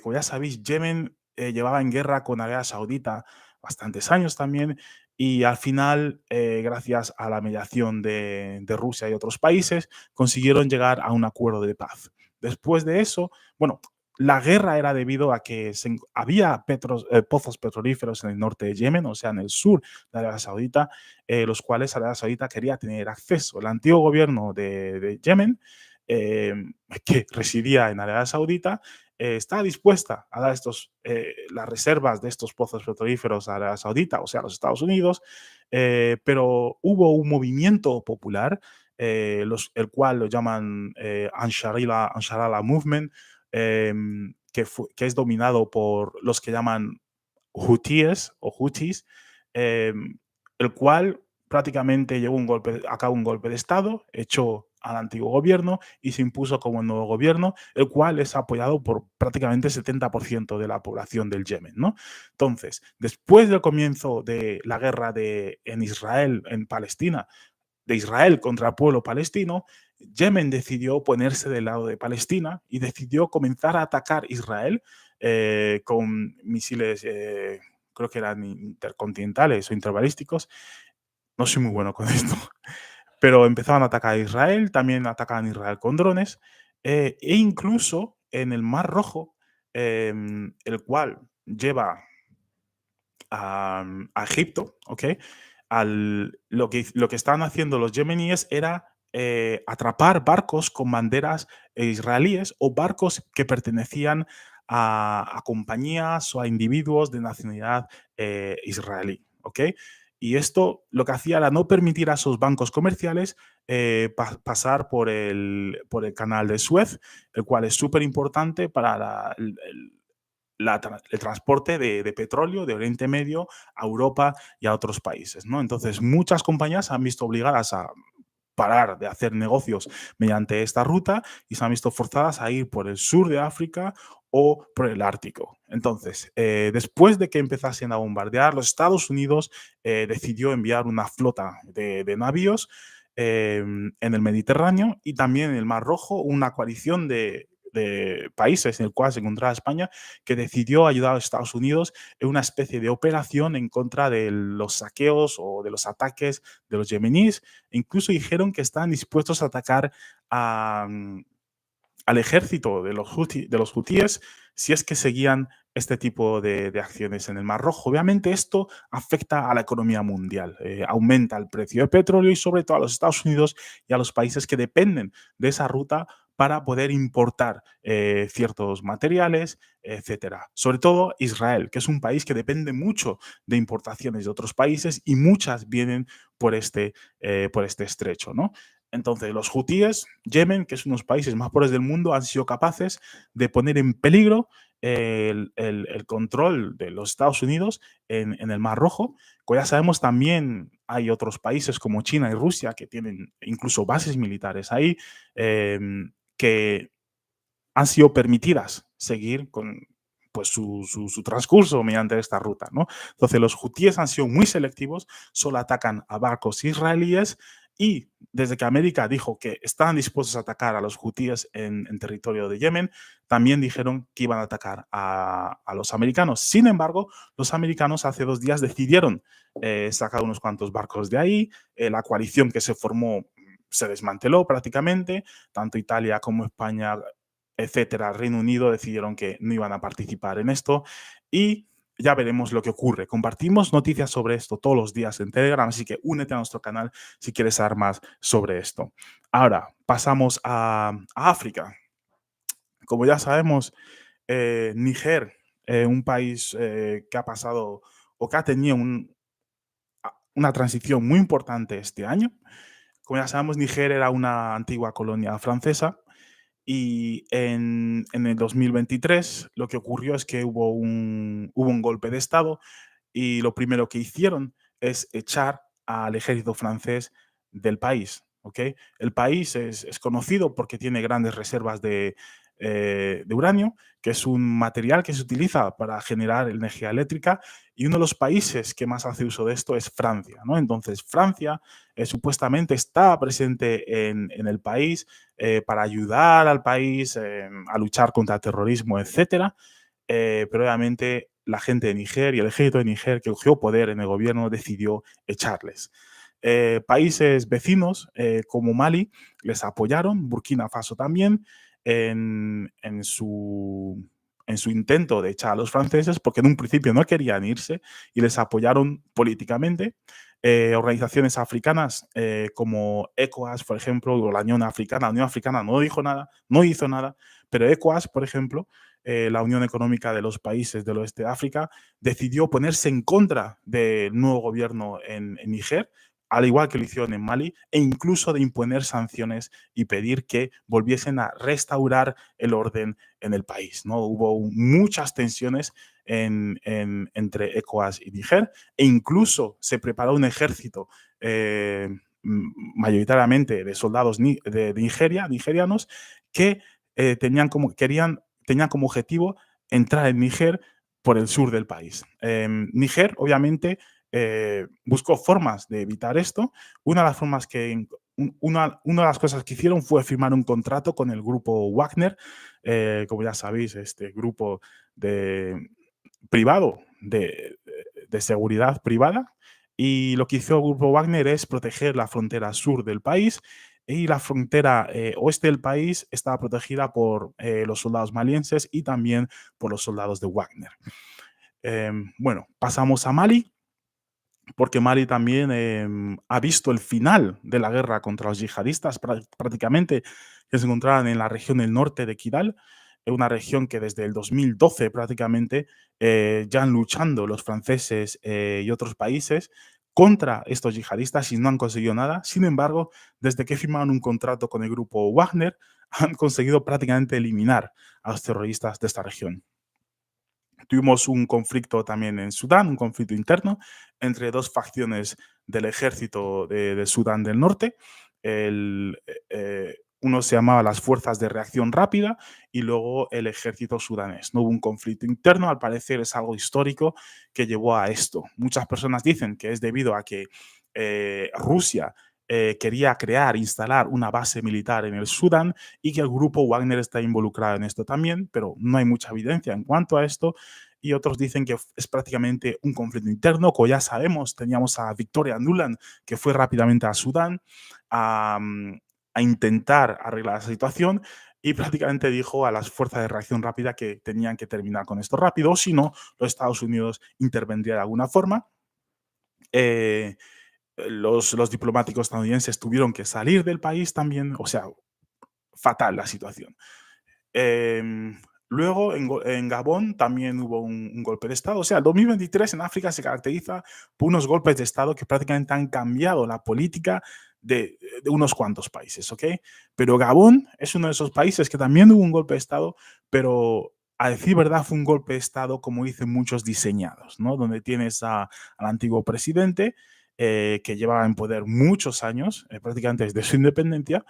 como ya sabéis, Yemen llevaba en guerra con Arabia Saudita bastantes años también y al final, gracias a la mediación de Rusia y otros países, consiguieron llegar a un acuerdo de paz. Después de eso, bueno, la guerra era debido a que había pozos petrolíferos en el norte de Yemen, o sea, en el sur de Arabia Saudita, los cuales Arabia Saudita quería tener acceso. El antiguo gobierno de Yemen, eh, que residía en Arabia Saudita, está dispuesta a dar las reservas de estos pozos petrolíferos a Arabia Saudita, o sea, a los Estados Unidos, pero hubo un movimiento popular, el cual lo llaman Ansarallah Movement, que es dominado por los que llaman Houthis o Houthis, el cual prácticamente llevó a cabo un golpe de Estado, echó al antiguo gobierno y se impuso como el nuevo gobierno, el cual es apoyado por prácticamente el 70% de la población del Yemen, ¿no? Entonces, después del comienzo de la guerra en Israel, en Palestina, de Israel contra el pueblo palestino, Yemen decidió ponerse del lado de Palestina y decidió comenzar a atacar Israel con misiles, creo que eran intercontinentales o interbalísticos. No soy muy bueno con esto, pero empezaban a atacar a Israel, también atacaban a Israel con drones e incluso en el Mar Rojo, el cual lleva a Egipto, ¿ok? Lo que estaban haciendo los yemeníes era atrapar barcos con banderas israelíes o barcos que pertenecían a compañías o a individuos de nacionalidad israelí, ¿ok? Y esto lo que hacía era no permitir a esos bancos comerciales pasar por el canal de Suez, el cual es súper importante para el transporte de petróleo de Oriente Medio a Europa y a otros países, ¿no? Entonces, muchas compañías se han visto obligadas a parar de hacer negocios mediante esta ruta y se han visto forzadas a ir por el sur de África o por el Ártico. Entonces, después de que empezasen a bombardear, los Estados Unidos decidió enviar una flota de navíos en el Mediterráneo y también en el Mar Rojo, una coalición de países en el cual se encontraba España, que decidió ayudar a los Estados Unidos en una especie de operación en contra de los saqueos o de los ataques de los yemeníes. E incluso dijeron que están dispuestos a atacar a, al ejército de los hutíes si es que seguían este tipo de acciones en el Mar Rojo. Obviamente esto afecta a la economía mundial, aumenta el precio de petróleo y sobre todo a los Estados Unidos y a los países que dependen de esa ruta para poder importar ciertos materiales, etcétera. Sobre todo Israel, que es un país que depende mucho de importaciones de otros países y muchas vienen por este estrecho, ¿no? Entonces, los hutíes, Yemen, que es uno de los países más pobres del mundo, han sido capaces de poner en peligro el control de los Estados Unidos en el Mar Rojo. Como ya sabemos, también hay otros países como China y Rusia que tienen incluso bases militares ahí, que han sido permitidas seguir con pues, su transcurso mediante esta ruta, ¿no? Entonces, los hutíes han sido muy selectivos, solo atacan a barcos israelíes y desde que América dijo que estaban dispuestos a atacar a los hutíes en territorio de Yemen, también dijeron que iban a atacar a los americanos. Sin embargo, los americanos hace 2 días decidieron sacar unos cuantos barcos de ahí, la coalición que se formó se desmanteló prácticamente, tanto Italia como España, etcétera, Reino Unido decidieron que no iban a participar en esto y ya veremos lo que ocurre. Compartimos noticias sobre esto todos los días en Telegram, así que únete a nuestro canal si quieres saber más sobre esto. Ahora, pasamos a África. Como ya sabemos, Níger, un país que ha pasado o que ha tenido una transición muy importante este año. Como ya sabemos, Níger era una antigua colonia francesa y en el 2023 lo que ocurrió es que hubo un golpe de Estado y lo primero que hicieron es echar al ejército francés del país. ¿Ok? El país es conocido porque tiene grandes reservas de uranio, que es un material que se utiliza para generar energía eléctrica, y uno de los países que más hace uso de esto es Francia, ¿no? Entonces, Francia supuestamente está presente en el país para ayudar al país a luchar contra el terrorismo, etcétera. Pero obviamente la gente de Níger y el ejército de Níger que cogió poder en el gobierno decidió echarles. Países vecinos como Mali les apoyaron, Burkina Faso también, en su intento de echar a los franceses, porque en un principio no querían irse y les apoyaron políticamente. Organizaciones africanas como ECOWAS, por ejemplo, o la Unión Africana no dijo nada, no hizo nada, pero ECOWAS, por ejemplo, la Unión Económica de los Países del Oeste de África, decidió ponerse en contra del nuevo gobierno en Níger, al igual que lo hicieron en Mali, e incluso de imponer sanciones y pedir que volviesen a restaurar el orden en el país, ¿no? Hubo muchas tensiones entre ECOWAS y Níger, e incluso se preparó un ejército mayoritariamente de soldados de Nigeria, nigerianos, que tenían como objetivo entrar en Níger por el sur del país. Níger, obviamente, buscó formas de evitar esto. Una de las formas una de las cosas que hicieron fue firmar un contrato con el grupo Wagner, como ya sabéis, este grupo privado de seguridad privada. Y lo que hizo el grupo Wagner es proteger la frontera sur del país y la frontera oeste del país estaba protegida por los soldados malienses y también por los soldados de Wagner. Bueno, pasamos a Mali, porque Mali también ha visto el final de la guerra contra los yihadistas, prácticamente, que se encontraban en la región del norte de Kidal, una región que desde el 2012 prácticamente ya han luchando los franceses y otros países contra estos yihadistas y no han conseguido nada. Sin embargo, desde que firmaron un contrato con el grupo Wagner, han conseguido prácticamente eliminar a los terroristas de esta región. Tuvimos un conflicto también en Sudán, un conflicto interno entre dos facciones del ejército de Sudán del Norte. Uno se llamaba las Fuerzas de Reacción Rápida y luego el ejército sudanés. No hubo un conflicto interno, al parecer es algo histórico que llevó a esto. Muchas personas dicen que es debido a que Rusia quería crear, instalar una base militar en el Sudán y que el grupo Wagner está involucrado en esto también, pero no hay mucha evidencia en cuanto a esto. Y otros dicen que es prácticamente un conflicto interno, como ya sabemos, teníamos a Victoria Nuland, que fue rápidamente a Sudán a, a intentar arreglar la situación y prácticamente dijo a las fuerzas de reacción rápida que tenían que terminar con esto rápido, o si no, los Estados Unidos intervendría de alguna forma. Eh, los diplomáticos estadounidenses tuvieron que salir del país también, o sea, fatal la situación. Em, Luego, en Gabón también hubo un golpe de Estado. O sea, el 2023 en África se caracteriza por unos golpes de Estado que prácticamente han cambiado la política de unos cuantos países, ¿ok? Pero Gabón es uno de esos países que también hubo un golpe de Estado, pero a decir verdad fue un golpe de Estado, como dicen muchos, diseñados, ¿no? Donde tienes al antiguo presidente que llevaba en poder muchos años, prácticamente desde su independencia,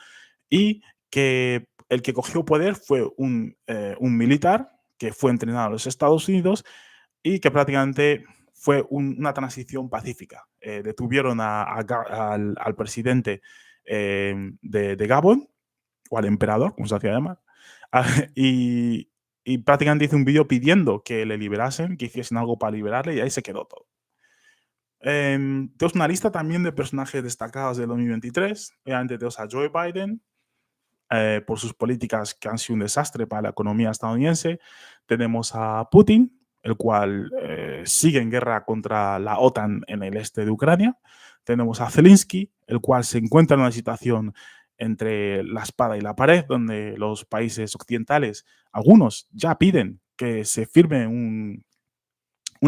y que el que cogió poder fue un militar que fue entrenado en los Estados Unidos y que prácticamente fue una transición pacífica. Detuvieron al presidente de Gabón, o al emperador, como se hacía llamar, y, y prácticamente hizo un vídeo pidiendo que le liberasen, que hiciesen algo para liberarle, y ahí se quedó todo. Tenemos una lista también de personajes destacados del 2023. Obviamente tenemos a Joe Biden, por sus políticas que han sido un desastre para la economía estadounidense. Tenemos a Putin, el cual sigue en guerra contra la OTAN en el este de Ucrania. Tenemos a Zelensky, el cual se encuentra en una situación entre la espada y la pared, donde los países occidentales, algunos ya piden que se firme un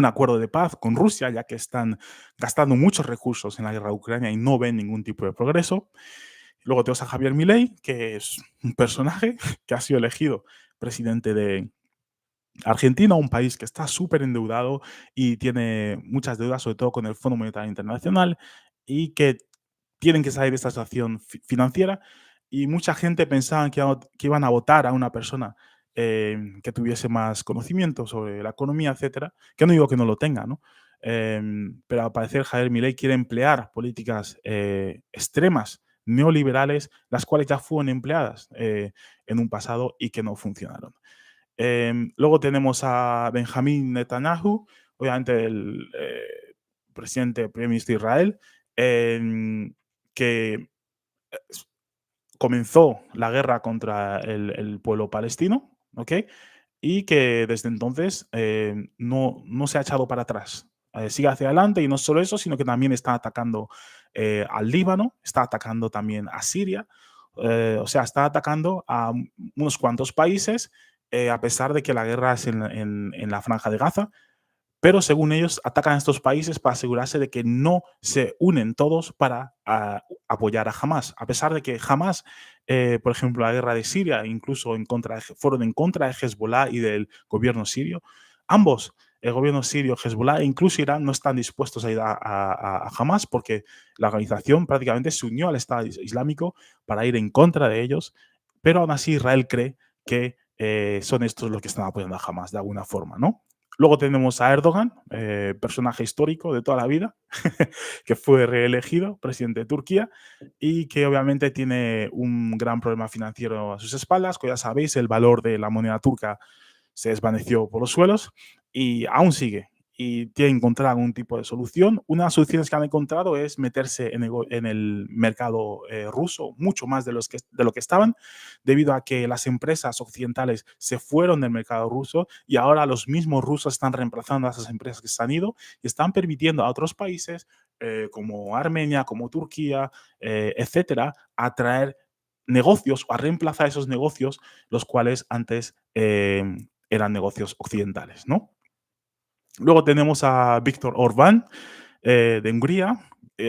acuerdo de paz con Rusia, ya que están gastando muchos recursos en la guerra de Ucrania y no ven ningún tipo de progreso. Luego tenemos a Javier Milei, que es un personaje que ha sido elegido presidente de Argentina, un país que está súper endeudado y tiene muchas deudas, sobre todo con el Fondo Monetario Internacional, y que tienen que salir de esta situación financiera. Y mucha gente pensaba que iban a votar a una persona que tuviese más conocimiento sobre la economía, etcétera, que no digo que no lo tenga, ¿no? Pero al parecer Javier Milei quiere emplear políticas extremas, neoliberales, las cuales ya fueron empleadas en un pasado y que no funcionaron. Luego tenemos a Benjamín Netanyahu, obviamente el presidente, primer ministro de Israel, que comenzó la guerra contra el pueblo palestino, ¿ok? Y que desde entonces no se ha echado para atrás. Sigue hacia adelante y no solo eso, sino que también está atacando al Líbano, está atacando también a Siria, o sea, está atacando a unos cuantos países, a pesar de que la guerra es en la franja de Gaza, pero según ellos atacan a estos países para asegurarse de que no se unen todos para apoyar a Hamas, a pesar de que Hamas, por ejemplo, la guerra de Siria, incluso fueron en contra de Hezbollah y del gobierno sirio. Ambos, el gobierno sirio, Hezbollah e incluso Irán, no están dispuestos a ir a Hamas porque la organización prácticamente se unió al Estado Islámico para ir en contra de ellos, pero aún así Israel cree que son estos los que están apoyando a Hamas de alguna forma, ¿no? Luego tenemos a Erdogan, personaje histórico de toda la vida, que fue reelegido presidente de Turquía y que obviamente tiene un gran problema financiero a sus espaldas. Como ya sabéis, el valor de la moneda turca se desvaneció por los suelos y aún sigue. Y tiene que encontrar algún tipo de solución. Una de las soluciones que han encontrado es meterse en el mercado ruso, mucho más de lo que estaban, debido a que las empresas occidentales se fueron del mercado ruso y ahora los mismos rusos están reemplazando a esas empresas que se han ido y están permitiendo a otros países como Armenia, como Turquía, etcétera, a traer negocios o a reemplazar esos negocios, los cuales antes eran negocios occidentales, ¿no? Luego tenemos a Víctor Orbán, de Hungría.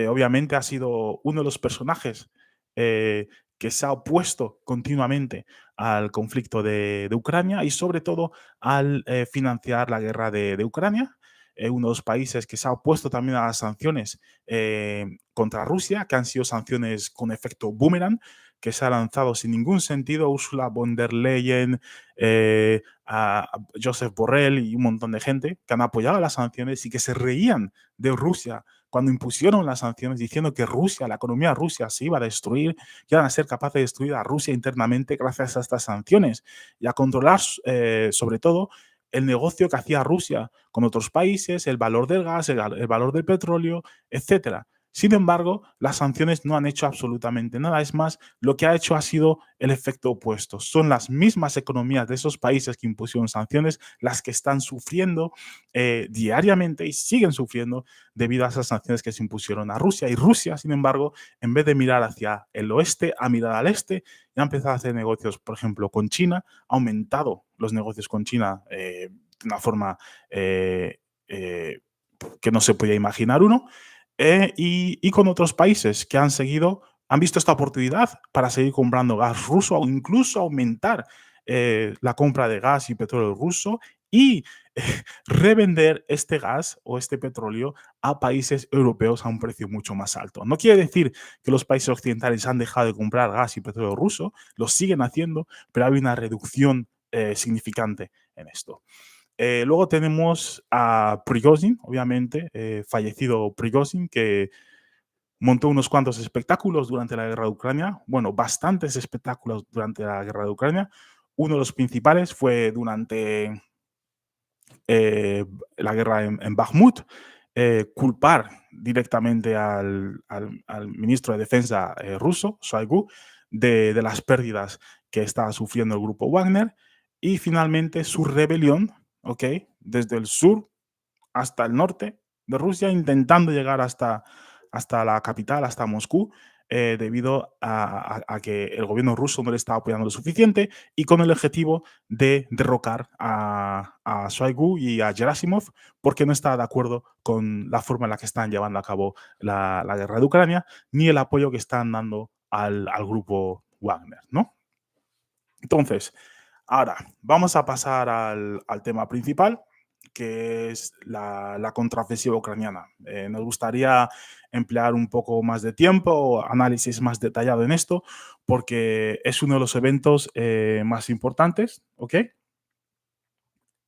Obviamente ha sido uno de los personajes que se ha opuesto continuamente al conflicto de Ucrania y sobre todo al financiar la guerra de Ucrania. Uno de los países que se ha opuesto también a las sanciones contra Rusia, que han sido sanciones con efecto boomerang, que se ha lanzado sin ningún sentido Ursula von der Leyen, a Joseph Borrell y un montón de gente que han apoyado las sanciones y que se reían de Rusia cuando impusieron las sanciones diciendo que Rusia, la economía de Rusia se iba a destruir, que iban a ser capaces de destruir a Rusia internamente gracias a estas sanciones y a controlar sobre todo el negocio que hacía Rusia con otros países, el valor del gas, el valor del petróleo, etcétera. Sin embargo, las sanciones no han hecho absolutamente nada. Es más, lo que ha hecho ha sido el efecto opuesto. Son las mismas economías de esos países que impusieron sanciones las que están sufriendo diariamente y siguen sufriendo debido a esas sanciones que se impusieron a Rusia. Y Rusia, sin embargo, en vez de mirar hacia el oeste, ha mirado al este y ha empezado a hacer negocios, por ejemplo, con China, ha aumentado los negocios con China de una forma eh, que no se podía imaginar uno, y con otros países que han seguido, han visto esta oportunidad para seguir comprando gas ruso o incluso aumentar la compra de gas y petróleo ruso y revender este gas o este petróleo a países europeos a un precio mucho más alto. No quiere decir que los países occidentales han dejado de comprar gas y petróleo ruso, lo siguen haciendo, pero hay una reducción significante en esto. Luego tenemos a Prigozhin, obviamente, fallecido Prigozhin, que montó unos cuantos espectáculos durante la guerra de Ucrania, bueno, bastantes espectáculos durante la guerra de Ucrania. Uno de los principales fue durante la guerra en Bakhmut, culpar directamente al ministro de Defensa ruso, Shoigu, de las pérdidas que estaba sufriendo el grupo Wagner y finalmente su rebelión, ¿ok? Desde el sur hasta el norte de Rusia, intentando llegar hasta la capital, hasta Moscú, debido a que el gobierno ruso no le estaba apoyando lo suficiente y con el objetivo de derrocar a Shoigu y a Gerasimov porque no estaba de acuerdo con la forma en la que están llevando a cabo la guerra de Ucrania ni el apoyo que están dando al grupo Wagner, ¿no? Entonces, ahora vamos a pasar al tema principal, que es la contraofensiva ucraniana. Nos gustaría emplear un poco más de tiempo o análisis más detallado en esto, porque es uno de los eventos más importantes, ¿ok?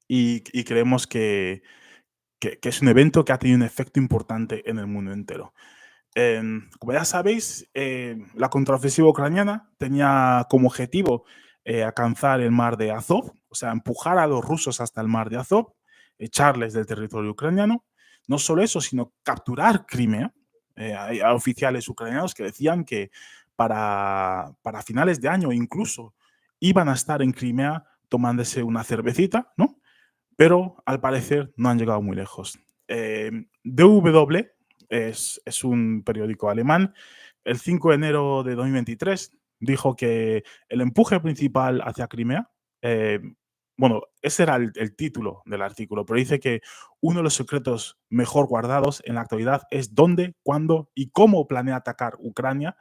Y creemos que es un evento que ha tenido un efecto importante en el mundo entero. Como ya sabéis, la contraofensiva ucraniana tenía como objetivo alcanzar el mar de Azov, o sea, empujar a los rusos hasta el mar de Azov, echarles del territorio ucraniano. No solo eso, sino capturar Crimea. Hay oficiales ucranianos que decían que para finales de año incluso iban a estar en Crimea tomándose una cervecita, ¿no? Pero al parecer no han llegado muy lejos. DW es un periódico alemán. El 5 de enero de 2023 dijo que el empuje principal hacia Crimea, eh, bueno, ese era el título del artículo, pero dice que uno de los secretos mejor guardados en la actualidad es dónde, cuándo y cómo planea atacar Ucrania.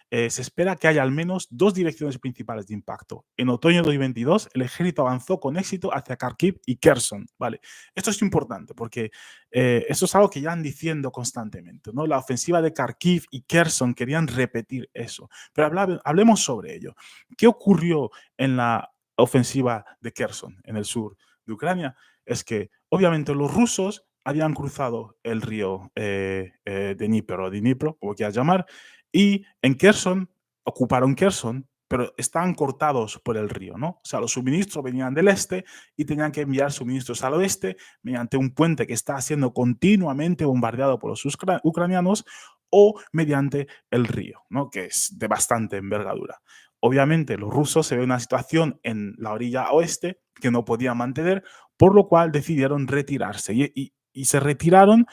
Se espera que haya al menos dos direcciones principales de impacto. En otoño de 2022, el ejército avanzó con éxito hacia Kharkiv y Kherson. Vale, esto es importante porque esto es algo que ya han diciendo constantemente, ¿no? La ofensiva de Kharkiv y Kherson querían repetir eso. Pero hablemos sobre ello. ¿Qué ocurrió en la ofensiva de Kherson, en el sur de Ucrania? Es que obviamente los rusos habían cruzado el río Dnipro, o Dnipro, como quieras llamar, y en Kherson, ocuparon Kherson, pero estaban cortados por el río, ¿no? O sea, los suministros venían del este y tenían que enviar suministros al oeste mediante un puente que está siendo continuamente bombardeado por los ucranianos o mediante el río, ¿no? Que es de bastante envergadura. Obviamente, los rusos se ven una situación en la orilla oeste que no podían mantener, por lo cual decidieron retirarse y se retiraron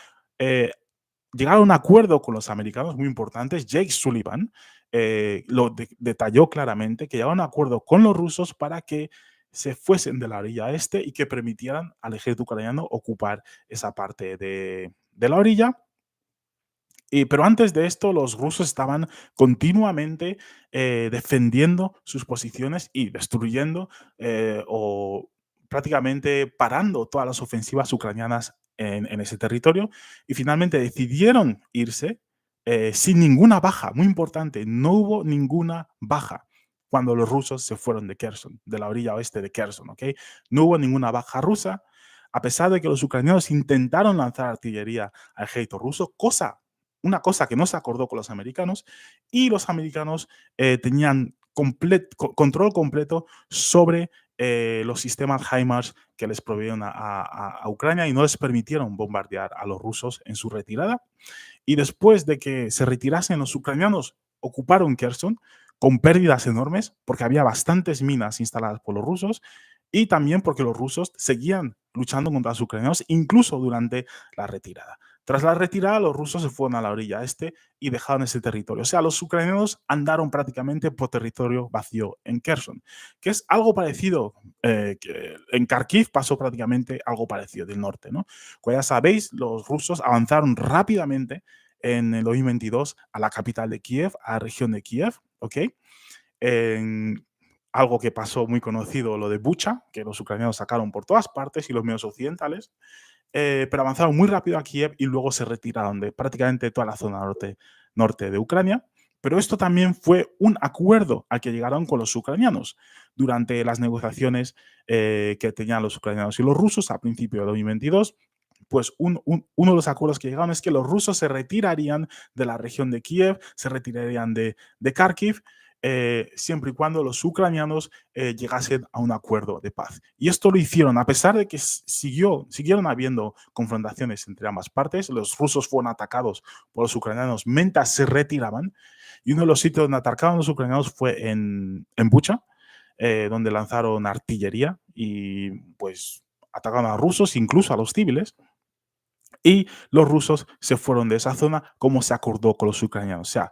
llegaron a un acuerdo con los americanos muy importantes. Jake Sullivan lo detalló claramente, que llegaron a un acuerdo con los rusos para que se fuesen de la orilla este y que permitieran al ejército ucraniano ocupar esa parte de la orilla Pero antes de esto, los rusos estaban continuamente defendiendo sus posiciones y destruyendo o prácticamente parando todas las ofensivas ucranianas en ese territorio. Y finalmente decidieron irse sin ninguna baja. Muy importante, no hubo ninguna baja cuando los rusos se fueron de Kherson, de la orilla oeste de Kherson, ¿ok? No hubo ninguna baja rusa, a pesar de que los ucranianos intentaron lanzar artillería al ejército ruso, una cosa que no se acordó con los americanos, y los americanos tenían control completo sobre los sistemas HIMARS que les proveían a Ucrania y no les permitieron bombardear a los rusos en su retirada. Y después de que se retirasen los ucranianos, ocuparon Kherson con pérdidas enormes, porque había bastantes minas instaladas por los rusos y también porque los rusos seguían luchando contra los ucranianos, incluso durante la retirada. Tras la retirada, los rusos se fueron a la orilla este y dejaron ese territorio. O sea, los ucranianos andaron prácticamente por territorio vacío en Kherson, que es algo parecido, que en Kharkiv pasó prácticamente algo parecido del norte, ¿no? Como ya sabéis, los rusos avanzaron rápidamente en el 2022 a la capital de Kiev, a la región de Kiev, ¿ok? En algo que pasó muy conocido, lo de Bucha, que los ucranianos sacaron por todas partes y los medios occidentales, pero avanzaron muy rápido a Kiev y luego se retiraron de prácticamente toda la zona norte de Ucrania. Pero esto también fue un acuerdo al que llegaron con los ucranianos durante las negociaciones que tenían los ucranianos y los rusos a principios de 2022. Pues uno de los acuerdos que llegaron es que los rusos se retirarían de la región de Kiev, se retirarían de Kharkiv, siempre y cuando los ucranianos llegasen a un acuerdo de paz. Y esto lo hicieron a pesar de que siguieron habiendo confrontaciones entre ambas partes. Los rusos fueron atacados por los ucranianos mientras se retiraban. Y uno de los sitios donde atacaron los ucranianos fue en Bucha, donde lanzaron artillería y pues atacaron a los rusos, incluso a los civiles. Y los rusos se fueron de esa zona como se acordó con los ucranianos. O sea,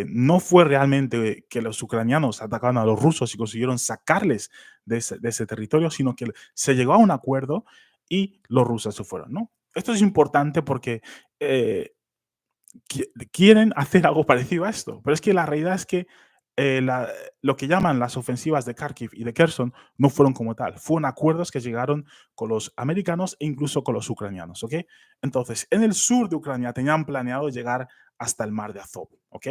no fue realmente que los ucranianos atacaron a los rusos y consiguieron sacarles de ese territorio, sino que se llegó a un acuerdo y los rusos se fueron, ¿no? Esto es importante porque eh, quieren hacer algo parecido a esto, pero es que la realidad es que eh, la- lo que llaman las ofensivas de Kharkiv y de Kherson no fueron como tal, fueron acuerdos que llegaron con los americanos e incluso con los ucranianos, ¿ok? Entonces, en el sur de Ucrania tenían planeado llegar hasta el mar de Azov, ¿ok?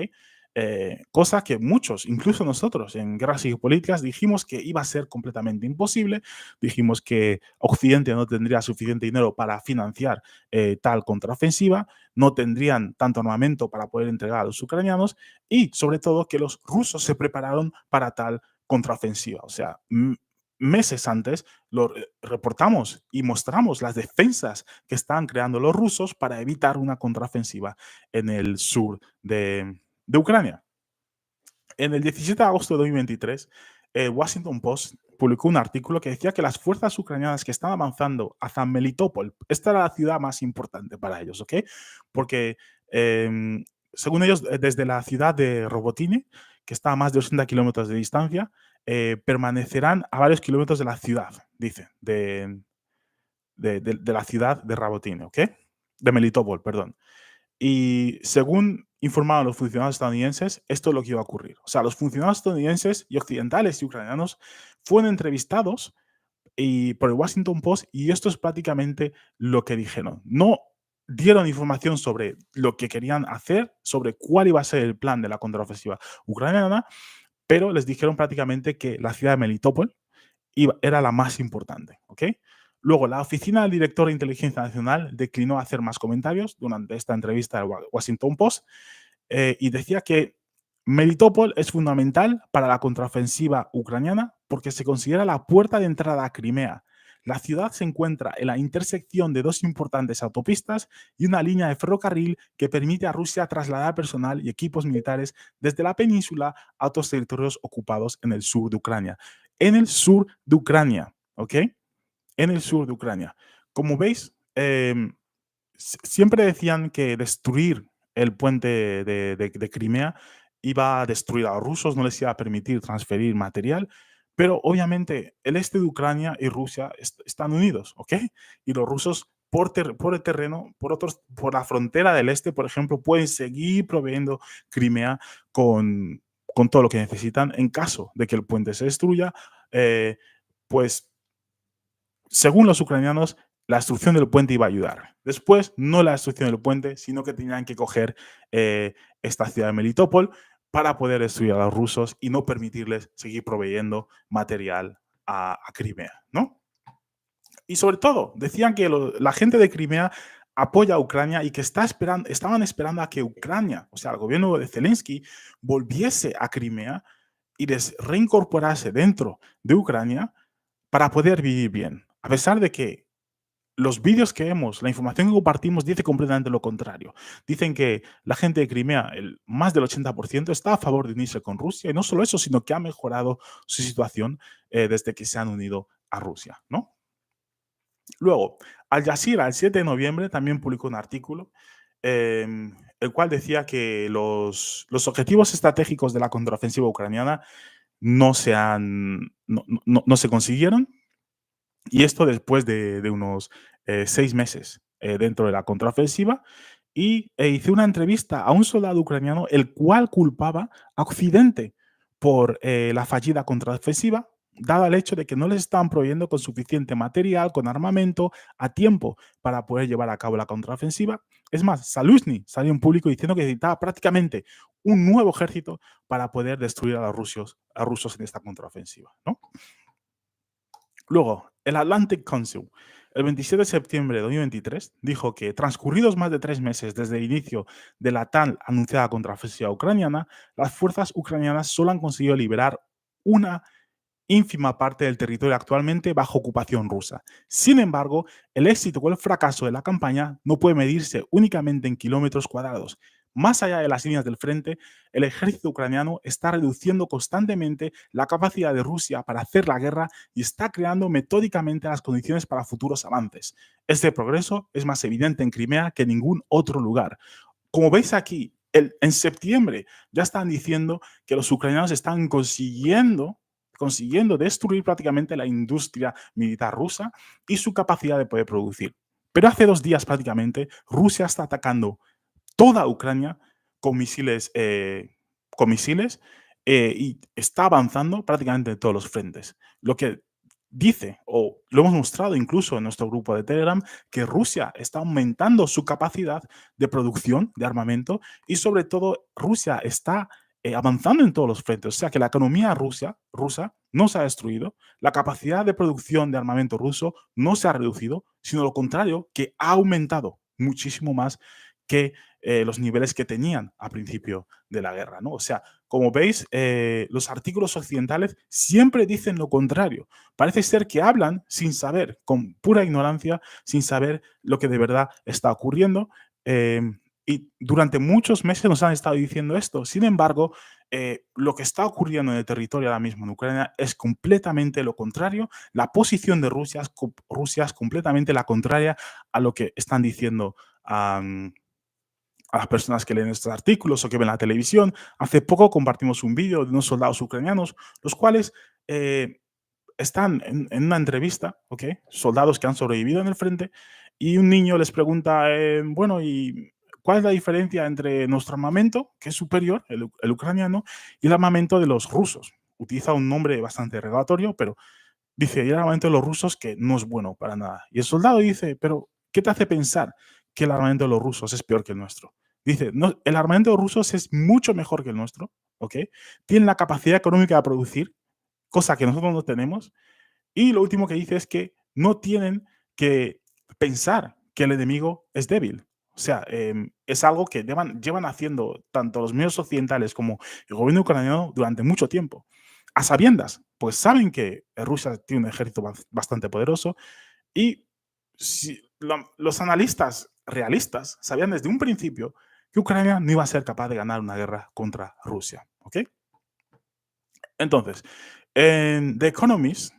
Cosa que muchos, incluso nosotros en guerras geopolíticas, dijimos que iba a ser completamente imposible, dijimos que Occidente no tendría suficiente dinero para financiar tal contraofensiva, no tendrían tanto armamento para poder entregar a los ucranianos y sobre todo que los rusos se prepararon para tal contraofensiva. O sea, meses antes lo reportamos y mostramos las defensas que estaban creando los rusos para evitar una contraofensiva en el sur de Ucrania. En el 17 de agosto de 2023, el Washington Post publicó un artículo que decía que las fuerzas ucranianas que estaban avanzando hacia Melitopol, esta era la ciudad más importante para ellos, ¿ok? Porque según ellos, desde la ciudad de Robotini, que está a más de 80 kilómetros de distancia, permanecerán a varios kilómetros de la ciudad, dice, de la ciudad de Robotini, ¿ok? De Melitopol, perdón. Y según informaron los funcionarios estadounidenses, esto es lo que iba a ocurrir. O sea, los funcionarios estadounidenses y occidentales y ucranianos fueron entrevistados por el Washington Post y esto es prácticamente lo que dijeron. No dieron información sobre lo que querían hacer, sobre cuál iba a ser el plan de la contraofensiva ucraniana, pero les dijeron prácticamente que la ciudad de Melitopol era la más importante, ¿ok? Luego, la oficina del director de inteligencia nacional declinó hacer más comentarios durante esta entrevista al Washington Post y decía que Melitopol es fundamental para la contraofensiva ucraniana porque se considera la puerta de entrada a Crimea. La ciudad se encuentra en la intersección de dos importantes autopistas y una línea de ferrocarril que permite a Rusia trasladar personal y equipos militares desde la península a otros territorios ocupados en el sur de Ucrania. En el sur de Ucrania, ¿ok? En el sur de Ucrania. Como veis, siempre decían que destruir el puente de Crimea iba a destruir a los rusos, no les iba a permitir transferir material, pero obviamente el este de Ucrania y Rusia están unidos, ¿ok? Y los rusos por el terreno, por la frontera del este, por ejemplo, pueden seguir proveyendo Crimea con todo lo que necesitan en caso de que el puente se destruya. Pues según los ucranianos, la destrucción del puente iba a ayudar. Después, no la destrucción del puente, sino que tenían que coger esta ciudad de Melitopol para poder destruir a los rusos y no permitirles seguir proveyendo material a Crimea, ¿no? Y sobre todo, decían que la gente de Crimea apoya a Ucrania y que estaban esperando a que Ucrania, o sea, el gobierno de Zelensky, volviese a Crimea y les reincorporase dentro de Ucrania para poder vivir bien. A pesar de que los vídeos que vemos, la información que compartimos dice completamente lo contrario. Dicen que la gente de Crimea, más del 80%, está a favor de unirse con Rusia y no solo eso, sino que ha mejorado su situación desde que se han unido a Rusia, ¿no? Luego, Al Jazeera, el 7 de noviembre, también publicó un artículo el cual decía que los objetivos estratégicos de la contraofensiva ucraniana no se consiguieron, y esto después de unos 6 meses dentro de la contraofensiva. Y hice una entrevista a un soldado ucraniano, el cual culpaba a Occidente por la fallida contraofensiva, dado el hecho de que no les estaban proveyendo con suficiente material, con armamento, a tiempo para poder llevar a cabo la contraofensiva. Es más, Zaluzny salió en público diciendo que necesitaba prácticamente un nuevo ejército para poder destruir a los rusos en esta contraofensiva, ¿no? Luego, el Atlantic Council, el 27 de septiembre de 2023, dijo que transcurridos más de 3 meses desde el inicio de la tan anunciada contraofensiva ucraniana, las fuerzas ucranianas solo han conseguido liberar una ínfima parte del territorio actualmente bajo ocupación rusa. Sin embargo, el éxito o el fracaso de la campaña no puede medirse únicamente en kilómetros cuadrados. Más allá de las líneas del frente, el ejército ucraniano está reduciendo constantemente la capacidad de Rusia para hacer la guerra y está creando metódicamente las condiciones para futuros avances. Este progreso es más evidente en Crimea que en ningún otro lugar. Como veis aquí, en septiembre ya están diciendo que los ucranianos están consiguiendo destruir prácticamente la industria militar rusa y su capacidad de poder producir. Pero hace 2 días prácticamente Rusia está atacando toda Ucrania con misiles y está avanzando prácticamente en todos los frentes. Lo que dice, o lo hemos mostrado incluso en nuestro grupo de Telegram, que Rusia está aumentando su capacidad de producción de armamento y sobre todo Rusia está avanzando en todos los frentes. O sea que la economía rusa no se ha destruido, la capacidad de producción de armamento ruso no se ha reducido, sino lo contrario, que ha aumentado muchísimo más que los niveles que tenían a principio de la guerra, ¿no? O sea, como veis, los artículos occidentales siempre dicen lo contrario. Parece ser que hablan sin saber, con pura ignorancia, sin saber lo que de verdad está ocurriendo. Y durante muchos meses nos han estado diciendo esto. Sin embargo, lo que está ocurriendo en el territorio ahora mismo en Ucrania es completamente lo contrario. La posición de Rusia es completamente la contraria a lo que están diciendo a las personas que leen estos artículos o que ven la televisión. Hace poco compartimos un vídeo de unos soldados ucranianos, los cuales están en una entrevista, ¿ok? Soldados que han sobrevivido en el frente, y un niño les pregunta, bueno, ¿y cuál es la diferencia entre nuestro armamento, que es superior, el ucraniano, y el armamento de los rusos? Utiliza un nombre bastante regulatorio, pero dice, y el armamento de los rusos que no es bueno para nada. Y el soldado dice, pero ¿qué te hace pensar que el armamento de los rusos es peor que el nuestro? Dice, no, el armamento de los rusos es mucho mejor que el nuestro, ¿ok? Tienen la capacidad económica de producir, cosa que nosotros no tenemos. Y lo último que dice es que no tienen que pensar que el enemigo es débil. O sea, es algo que llevan haciendo tanto los medios occidentales como el gobierno ucraniano durante mucho tiempo. A sabiendas, pues saben que Rusia tiene un ejército bastante poderoso, y los analistas realistas sabían desde un principio que Ucrania no iba a ser capaz de ganar una guerra contra Rusia. ¿Ok? Entonces, en The Economist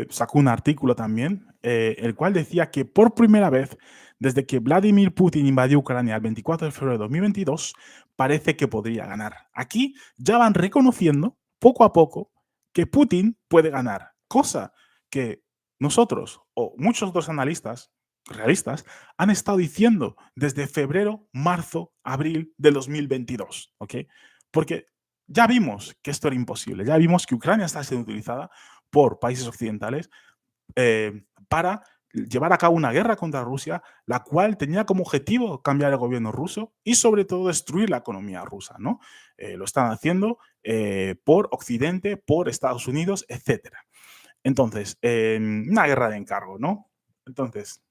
sacó un artículo también, el cual decía que por primera vez desde que Vladimir Putin invadió Ucrania el 24 de febrero de 2022, parece que podría ganar. Aquí ya van reconociendo poco a poco que Putin puede ganar, cosa que nosotros o muchos otros analistas realistas, han estado diciendo desde febrero, marzo, abril del 2022, ¿ok? Porque ya vimos que esto era imposible, ya vimos que Ucrania está siendo utilizada por países occidentales para llevar a cabo una guerra contra Rusia, la cual tenía como objetivo cambiar el gobierno ruso y sobre todo destruir la economía rusa, ¿no? Lo están haciendo por Occidente, por Estados Unidos, etcétera. Entonces, una guerra de encargo, ¿no? Entonces,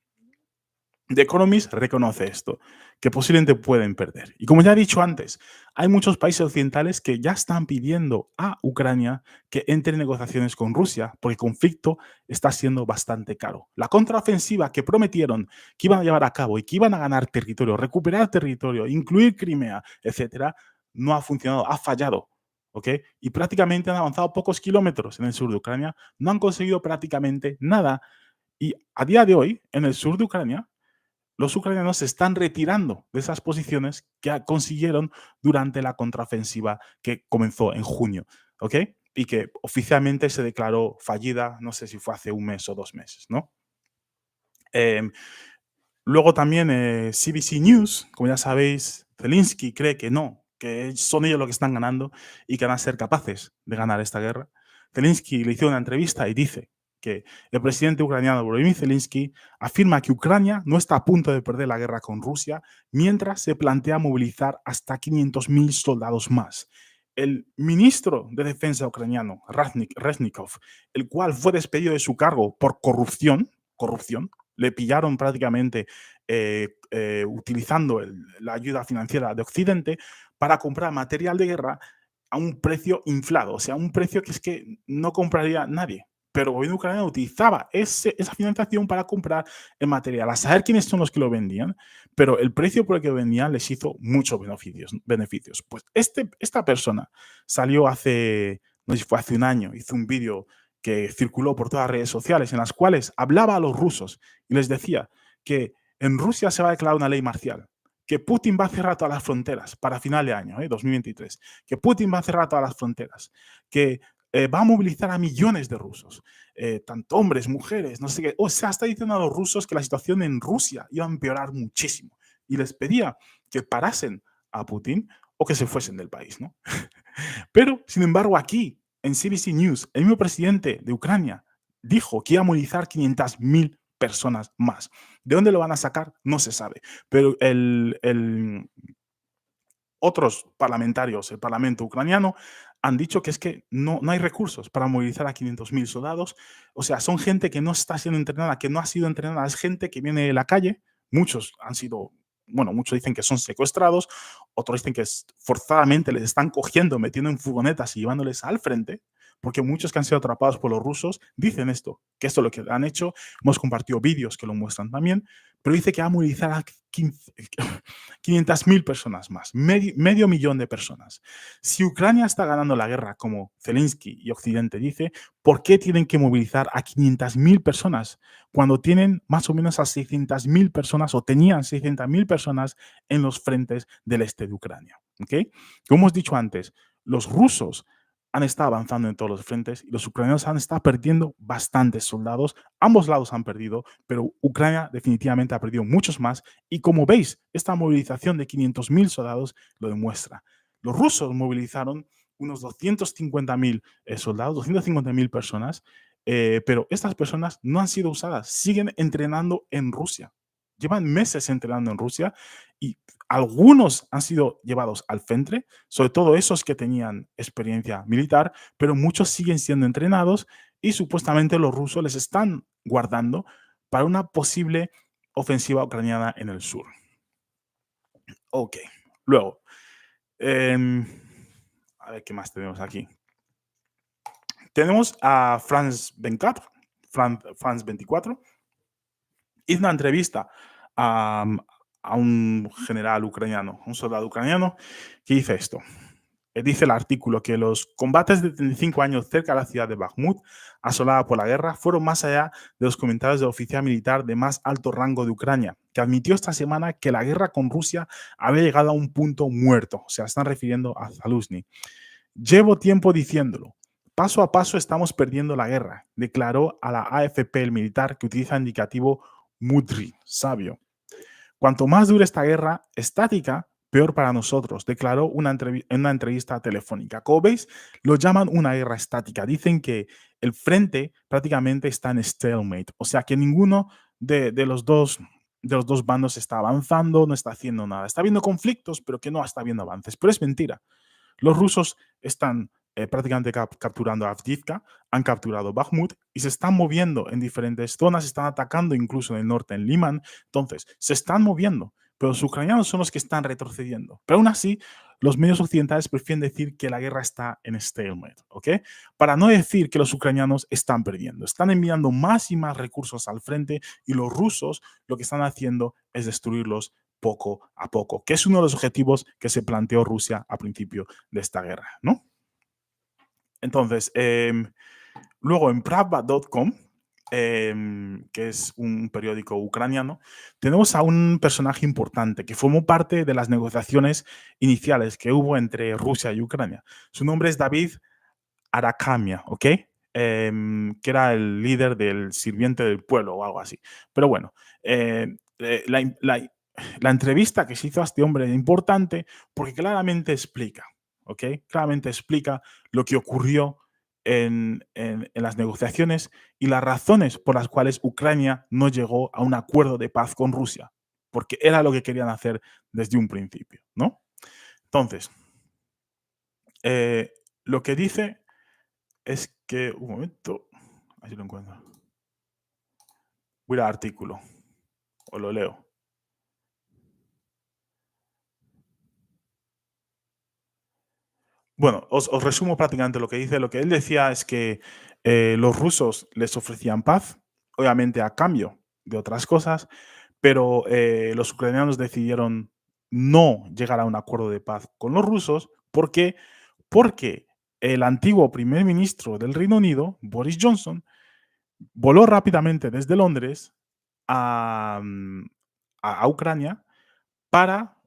The Economist reconoce esto, que posiblemente pueden perder. Y como ya he dicho antes, hay muchos países occidentales que ya están pidiendo a Ucrania que entre en negociaciones con Rusia, porque el conflicto está siendo bastante caro. La contraofensiva que prometieron que iban a llevar a cabo y que iban a ganar territorio, recuperar territorio, incluir Crimea, etcétera, no ha funcionado, ha fallado. ¿Ok? Y prácticamente han avanzado pocos kilómetros en el sur de Ucrania, no han conseguido prácticamente nada. Y a día de hoy, en el sur de Ucrania, los ucranianos se están retirando de esas posiciones que consiguieron durante la contraofensiva que comenzó en junio, ¿ok? Y que oficialmente se declaró fallida, no sé si fue hace un mes o 2 meses, ¿no? Eh, Luego también CBC News, como ya sabéis, Zelensky cree que no, que son ellos los que están ganando y que van a ser capaces de ganar esta guerra. Zelensky le hizo una entrevista y dice que el presidente ucraniano Volodymyr Zelensky afirma que Ucrania no está a punto de perder la guerra con Rusia mientras se plantea movilizar hasta 500.000 soldados más. El ministro de Defensa ucraniano, Reznikov, el cual fue despedido de su cargo por corrupción, le pillaron prácticamente utilizando la ayuda financiera de Occidente para comprar material de guerra a un precio inflado, o sea, un precio que es que no compraría nadie. Pero el gobierno ucraniano utilizaba esa financiación para comprar el material, a saber quiénes son los que lo vendían, pero el precio por el que lo vendían les hizo muchos beneficios. Pues esta persona salió hace, no sé si fue hace un año, hizo un vídeo que circuló por todas las redes sociales en las cuales hablaba a los rusos y les decía que en Rusia se va a declarar una ley marcial, que Putin va a cerrar todas las fronteras para final de año, 2023, que Putin va a cerrar todas las fronteras, que va a movilizar a millones de rusos, tanto hombres, mujeres, no sé qué. O sea, está diciendo a los rusos que la situación en Rusia iba a empeorar muchísimo y les pedía que parasen a Putin o que se fuesen del país, ¿no? Pero, sin embargo, aquí, en CBC News, el mismo presidente de Ucrania dijo que iba a movilizar 500.000 personas más. ¿De dónde lo van a sacar? No se sabe. Pero otros parlamentarios, el parlamento ucraniano, han dicho que es que no hay recursos para movilizar a 500.000 soldados. O sea, son gente que no está siendo entrenada, que no ha sido entrenada, es gente que viene de la calle. Muchos han sido, bueno, muchos dicen que son secuestrados, otros dicen que forzadamente les están cogiendo, metiendo en furgonetas y llevándoles al frente, porque muchos que han sido atrapados por los rusos dicen esto, que esto es lo que han hecho. Hemos compartido vídeos que lo muestran también, pero dice que va a movilizar a 500.000 personas más, medio millón de personas. Si Ucrania está ganando la guerra, como Zelensky y Occidente dice, ¿por qué tienen que movilizar a 500.000 personas cuando tienen más o menos a 600.000 personas o tenían 600.000 personas en los frentes del este de Ucrania? ¿Okay? Como hemos dicho antes, los rusos han estado avanzando en todos los frentes y los ucranianos han estado perdiendo bastantes soldados. Ambos lados han perdido, pero Ucrania definitivamente ha perdido muchos más. Y como veis, esta movilización de 500.000 soldados lo demuestra. Los rusos movilizaron unos 250.000 soldados, 250.000 personas, pero estas personas no han sido usadas, siguen entrenando en Rusia. Llevan meses entrenando en Rusia y algunos han sido llevados al frente, sobre todo esos que tenían experiencia militar, pero muchos siguen siendo entrenados y supuestamente los rusos les están guardando para una posible ofensiva ucraniana en el sur. Ok, luego, a ver qué más tenemos aquí. Tenemos a France 24, hizo una entrevista a un general ucraniano, un soldado ucraniano, que dice esto. Dice el artículo que los combates de 35 años cerca de la ciudad de Bakhmut, asolada por la guerra, fueron más allá de los comentarios del oficial militar de más alto rango de Ucrania, que admitió esta semana que la guerra con Rusia había llegado a un punto muerto. O sea, están refiriendo a Zaluzny. Llevo tiempo diciéndolo. Paso a paso estamos perdiendo la guerra, declaró a la AFP el militar, que utiliza el indicativo Mudri, sabio. Cuanto más dure esta guerra estática, peor para nosotros, declaró en una entrevista telefónica. Como veis, lo llaman una guerra estática. Dicen que el frente prácticamente está en stalemate, o sea que ninguno de los dos bandos está avanzando, no está haciendo nada. Está habiendo conflictos, pero que no está habiendo avances. Pero es mentira. Los rusos están prácticamente capturando Avdiivka, han capturado Bakhmut y se están moviendo en diferentes zonas, están atacando incluso en el norte, en Liman. Entonces, se están moviendo, pero los ucranianos son los que están retrocediendo. Pero aún así, los medios occidentales prefieren decir que la guerra está en stalemate, ¿ok? Para no decir que los ucranianos están perdiendo. Están enviando más y más recursos al frente y los rusos lo que están haciendo es destruirlos poco a poco, que es uno de los objetivos que se planteó Rusia a principio de esta guerra, ¿no? Entonces, luego en Pravda.com, que es un periódico ucraniano, tenemos a un personaje importante que formó parte de las negociaciones iniciales que hubo entre Rusia y Ucrania. Su nombre es David Arakamia, ¿ok? Que era el líder del Sirviente del Pueblo o algo así. Pero bueno, la entrevista que se hizo a este hombre es importante porque claramente explica, ¿ok? Claramente explica lo que ocurrió en las negociaciones y las razones por las cuales Ucrania no llegó a un acuerdo de paz con Rusia, porque era lo que querían hacer desde un principio, ¿no? Entonces, lo que dice es que, un momento, así lo encuentro. Voy al artículo, o lo leo. Bueno, os resumo prácticamente lo que dice. Lo que él decía es que los rusos les ofrecían paz, obviamente a cambio de otras cosas, pero los ucranianos decidieron no llegar a un acuerdo de paz con los rusos. ¿Por qué? Porque el antiguo primer ministro del Reino Unido, Boris Johnson, voló rápidamente desde Londres a, a Ucrania para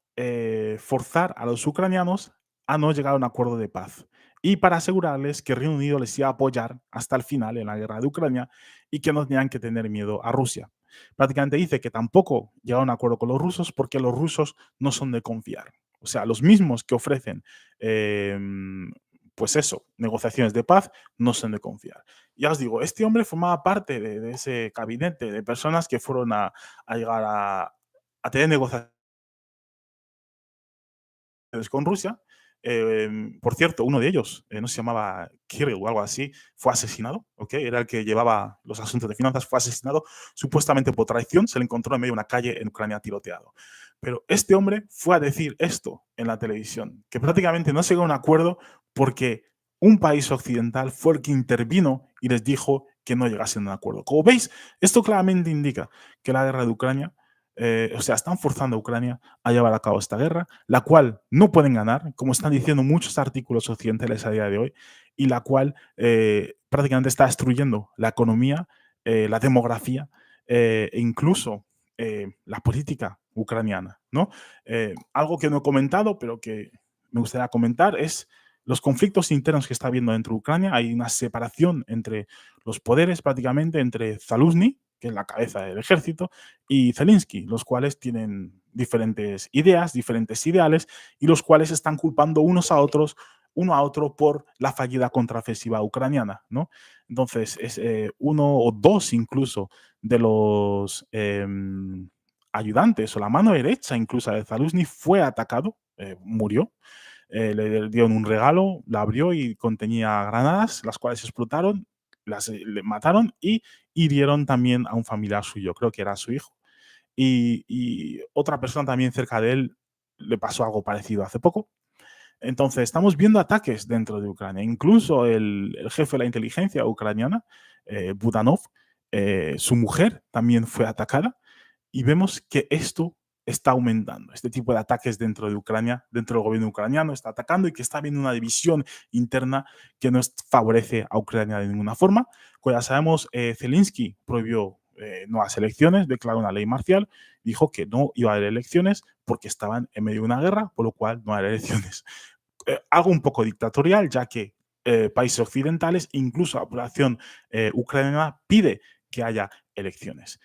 forzar a los ucranianos a no llegar a un acuerdo de paz y para asegurarles que Reino Unido les iba a apoyar hasta el final en la guerra de Ucrania y que no tenían que tener miedo a Rusia. Prácticamente dice que tampoco llega a un acuerdo con los rusos porque los rusos no son de confiar. O sea, los mismos que ofrecen, eh, pues eso, negociaciones de paz, no son de confiar. Ya os digo, este hombre formaba parte de ese gabinete de personas que fueron a llegar a tener negociaciones con Rusia. Por cierto, uno de ellos, no se llamaba Kirill o algo así, fue asesinado, ¿ok? Era el que llevaba los asuntos de finanzas, fue asesinado supuestamente por traición, se le encontró en medio de una calle en Ucrania tiroteado. Pero este hombre fue a decir esto en la televisión, que prácticamente no se llegó a un acuerdo porque un país occidental fue el que intervino y les dijo que no llegasen a un acuerdo. Como veis, esto claramente indica que la guerra de Ucrania, o sea, están forzando a Ucrania a llevar a cabo esta guerra, la cual no pueden ganar, como están diciendo muchos artículos occidentales a día de hoy, y la cual prácticamente está destruyendo la economía, la demografía e incluso la política ucraniana, ¿no? Algo que no he comentado, pero que me gustaría comentar es los conflictos internos que está habiendo dentro de Ucrania. Hay una separación entre los poderes, prácticamente entre Zaluzny, que es la cabeza del ejército, y Zelensky, los cuales tienen diferentes ideas, diferentes ideales, y los cuales están culpando uno a otro por la fallida contraofensiva ucraniana, ¿no? Entonces, es uno o dos incluso de los ayudantes o la mano derecha incluso de Zaluzny fue atacado, murió. Le dieron un regalo, la abrió y contenía granadas, las cuales explotaron, le mataron y hirieron también a un familiar suyo, creo que era su hijo. Y otra persona también cerca de él le pasó algo parecido hace poco. Entonces, estamos viendo ataques dentro de Ucrania. Incluso el jefe de la inteligencia ucraniana, Budanov, su mujer también fue atacada y vemos que esto está aumentando. Este tipo de ataques dentro de Ucrania, dentro del gobierno ucraniano, está atacando y que está habiendo una división interna que no favorece a Ucrania de ninguna forma. Como ya sabemos, Zelensky prohibió nuevas elecciones, declaró una ley marcial, dijo que no iba a haber elecciones porque estaban en medio de una guerra, por lo cual no hay elecciones. Algo un poco dictatorial, ya que países occidentales, incluso la población ucraniana, pide que haya elecciones.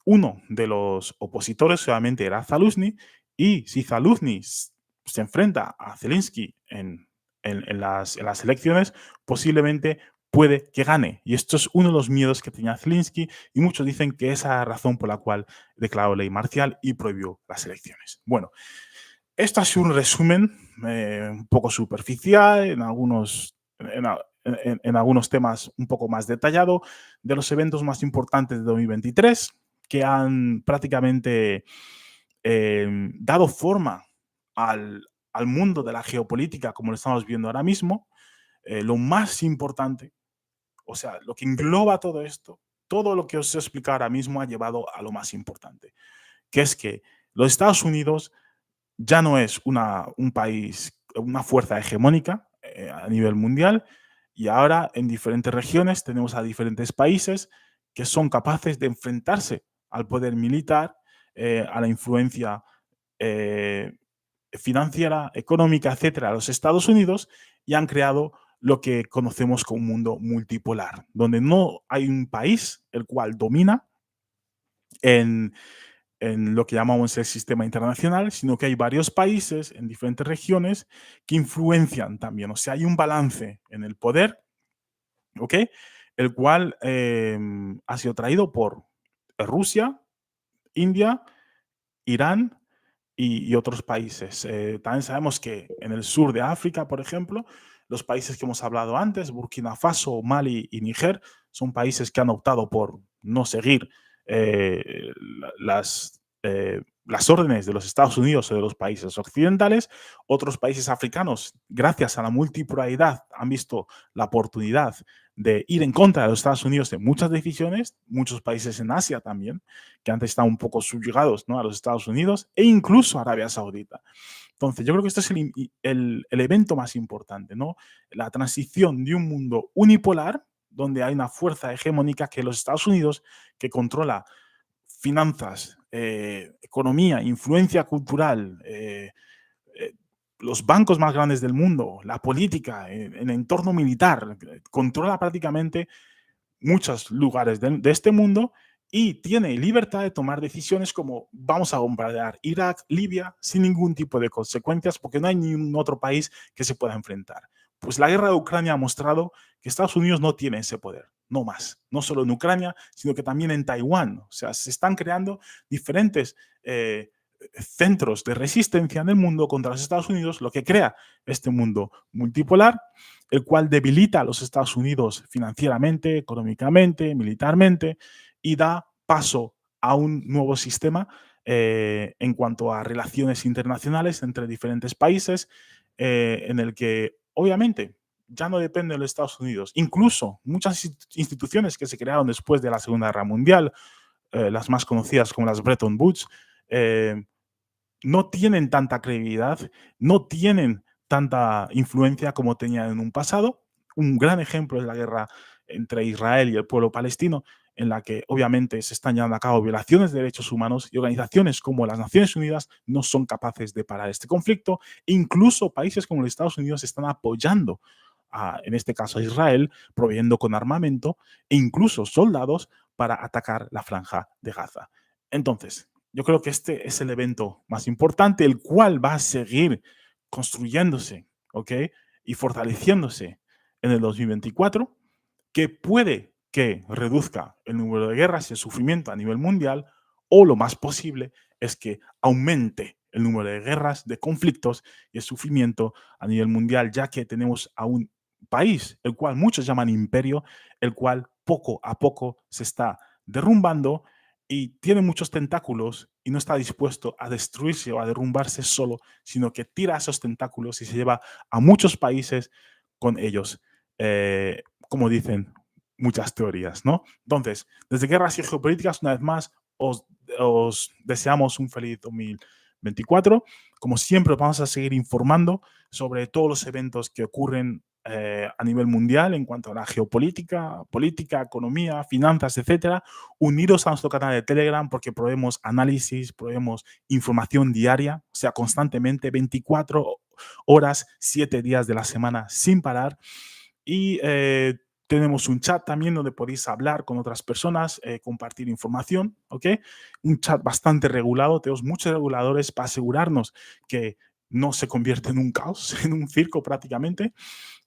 uno de los opositores obviamente era Zaluzny, y si Zaluzny se enfrenta a Zelensky en las elecciones, posiblemente puede que gane. Y esto es uno de los miedos que tenía Zelensky, y muchos dicen que esa es la razón por la cual declaró ley marcial y prohibió las elecciones. Bueno, esto ha sido un resumen un poco superficial, en algunos temas un poco más detallado, de los eventos más importantes de 2023 que han prácticamente dado forma al mundo de la geopolítica como lo estamos viendo ahora mismo. Lo más importante, o sea, lo que engloba todo esto, todo lo que os he explicado ahora mismo ha llevado a lo más importante, que es que los Estados Unidos ya no es un país, una fuerza hegemónica a nivel mundial, y ahora en diferentes regiones tenemos a diferentes países que son capaces de enfrentarse al poder militar, a la influencia eh, financiera, económica, etcétera, a los Estados Unidos, y han creado lo que conocemos como un mundo multipolar, donde no hay un país el cual domina en lo que llamamos el sistema internacional, sino que hay varios países en diferentes regiones que influencian también. O sea, hay un balance en el poder, ¿ok? El cual ha sido traído por Rusia, India, Irán y otros países. También sabemos que en el sur de África, por ejemplo, los países que hemos hablado antes, Burkina Faso, Mali y Níger, son países que han optado por no seguir las órdenes de los Estados Unidos o de los países occidentales. Otros países africanos, gracias a la multipolaridad, han visto la oportunidad de ir en contra de los Estados Unidos en muchas decisiones. Muchos países en Asia también, que antes estaban un poco subyugados, ¿no?, a los Estados Unidos, e incluso Arabia Saudita. Entonces, yo creo que este es el evento más importante, ¿no? La transición de un mundo unipolar, donde hay una fuerza hegemónica que los Estados Unidos, que controla finanzas, economía, influencia cultural, eh, los bancos más grandes del mundo, la política, el entorno militar, controla prácticamente muchos lugares de este mundo, y tiene libertad de tomar decisiones como vamos a bombardear Irak, Libia, sin ningún tipo de consecuencias, porque no hay ningún otro país que se pueda enfrentar. Pues la guerra de Ucrania ha mostrado que Estados Unidos no tiene ese poder, no más, no solo en Ucrania, sino que también en Taiwán. O sea, se están creando diferentes centros de resistencia en el mundo contra los Estados Unidos, lo que crea este mundo multipolar, el cual debilita a los Estados Unidos financieramente, económicamente, militarmente, y da paso a un nuevo sistema en cuanto a relaciones internacionales entre diferentes países, en el que obviamente ya no depende de los Estados Unidos. Incluso muchas instituciones que se crearon después de la Segunda Guerra Mundial, las más conocidas como las Bretton Woods, eh, no tienen tanta credibilidad, no tienen tanta influencia como tenían en un pasado. Un gran ejemplo es la guerra entre Israel y el pueblo palestino, en la que obviamente se están llevando a cabo violaciones de derechos humanos, y organizaciones como las Naciones Unidas no son capaces de parar este conflicto. Incluso países como los Estados Unidos están apoyando en este caso a Israel, proveyendo con armamento e incluso soldados para atacar la franja de Gaza. Entonces, yo creo que este es el evento más importante, el cual va a seguir construyéndose, ¿ok? Y fortaleciéndose en el 2024, que puede que reduzca el número de guerras y el sufrimiento a nivel mundial, o lo más posible es que aumente el número de guerras, de conflictos y el sufrimiento a nivel mundial, ya que tenemos a un país, el cual muchos llaman imperio, el cual poco a poco se está derrumbando y tiene muchos tentáculos, y no está dispuesto a destruirse o a derrumbarse solo, sino que tira esos tentáculos y se lleva a muchos países con ellos, como dicen muchas teorías, ¿no? Entonces, desde Guerras y Geopolíticas, una vez más, os deseamos un feliz 2024. Como siempre, vamos a seguir informando sobre todos los eventos que ocurren a nivel mundial en cuanto a la geopolítica, política, economía, finanzas, etcétera. Uniros a nuestro canal de Telegram, porque proveemos análisis, proveemos información diaria, o sea, constantemente, 24 horas, 7 días de la semana sin parar. Y Tenemos un chat también donde podéis hablar con otras personas, compartir información, ¿ok? Un chat bastante regulado. Tenemos muchos reguladores para asegurarnos que no se convierte en un caos, en un circo prácticamente.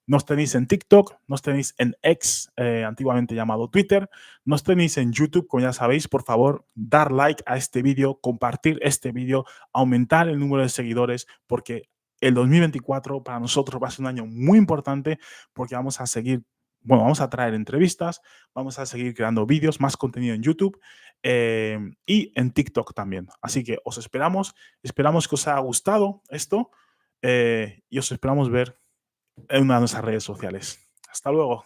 Nos tenéis en TikTok, nos tenéis en X, antiguamente llamado Twitter, nos tenéis en YouTube, como ya sabéis. Por favor, dar like a este vídeo, compartir este vídeo, aumentar el número de seguidores, porque el 2024 para nosotros va a ser un año muy importante, porque vamos a seguir, bueno, vamos a traer entrevistas, vamos a seguir creando vídeos, más contenido en YouTube y en TikTok también. Así que os esperamos que os haya gustado esto y os esperamos ver en una de nuestras redes sociales. Hasta luego.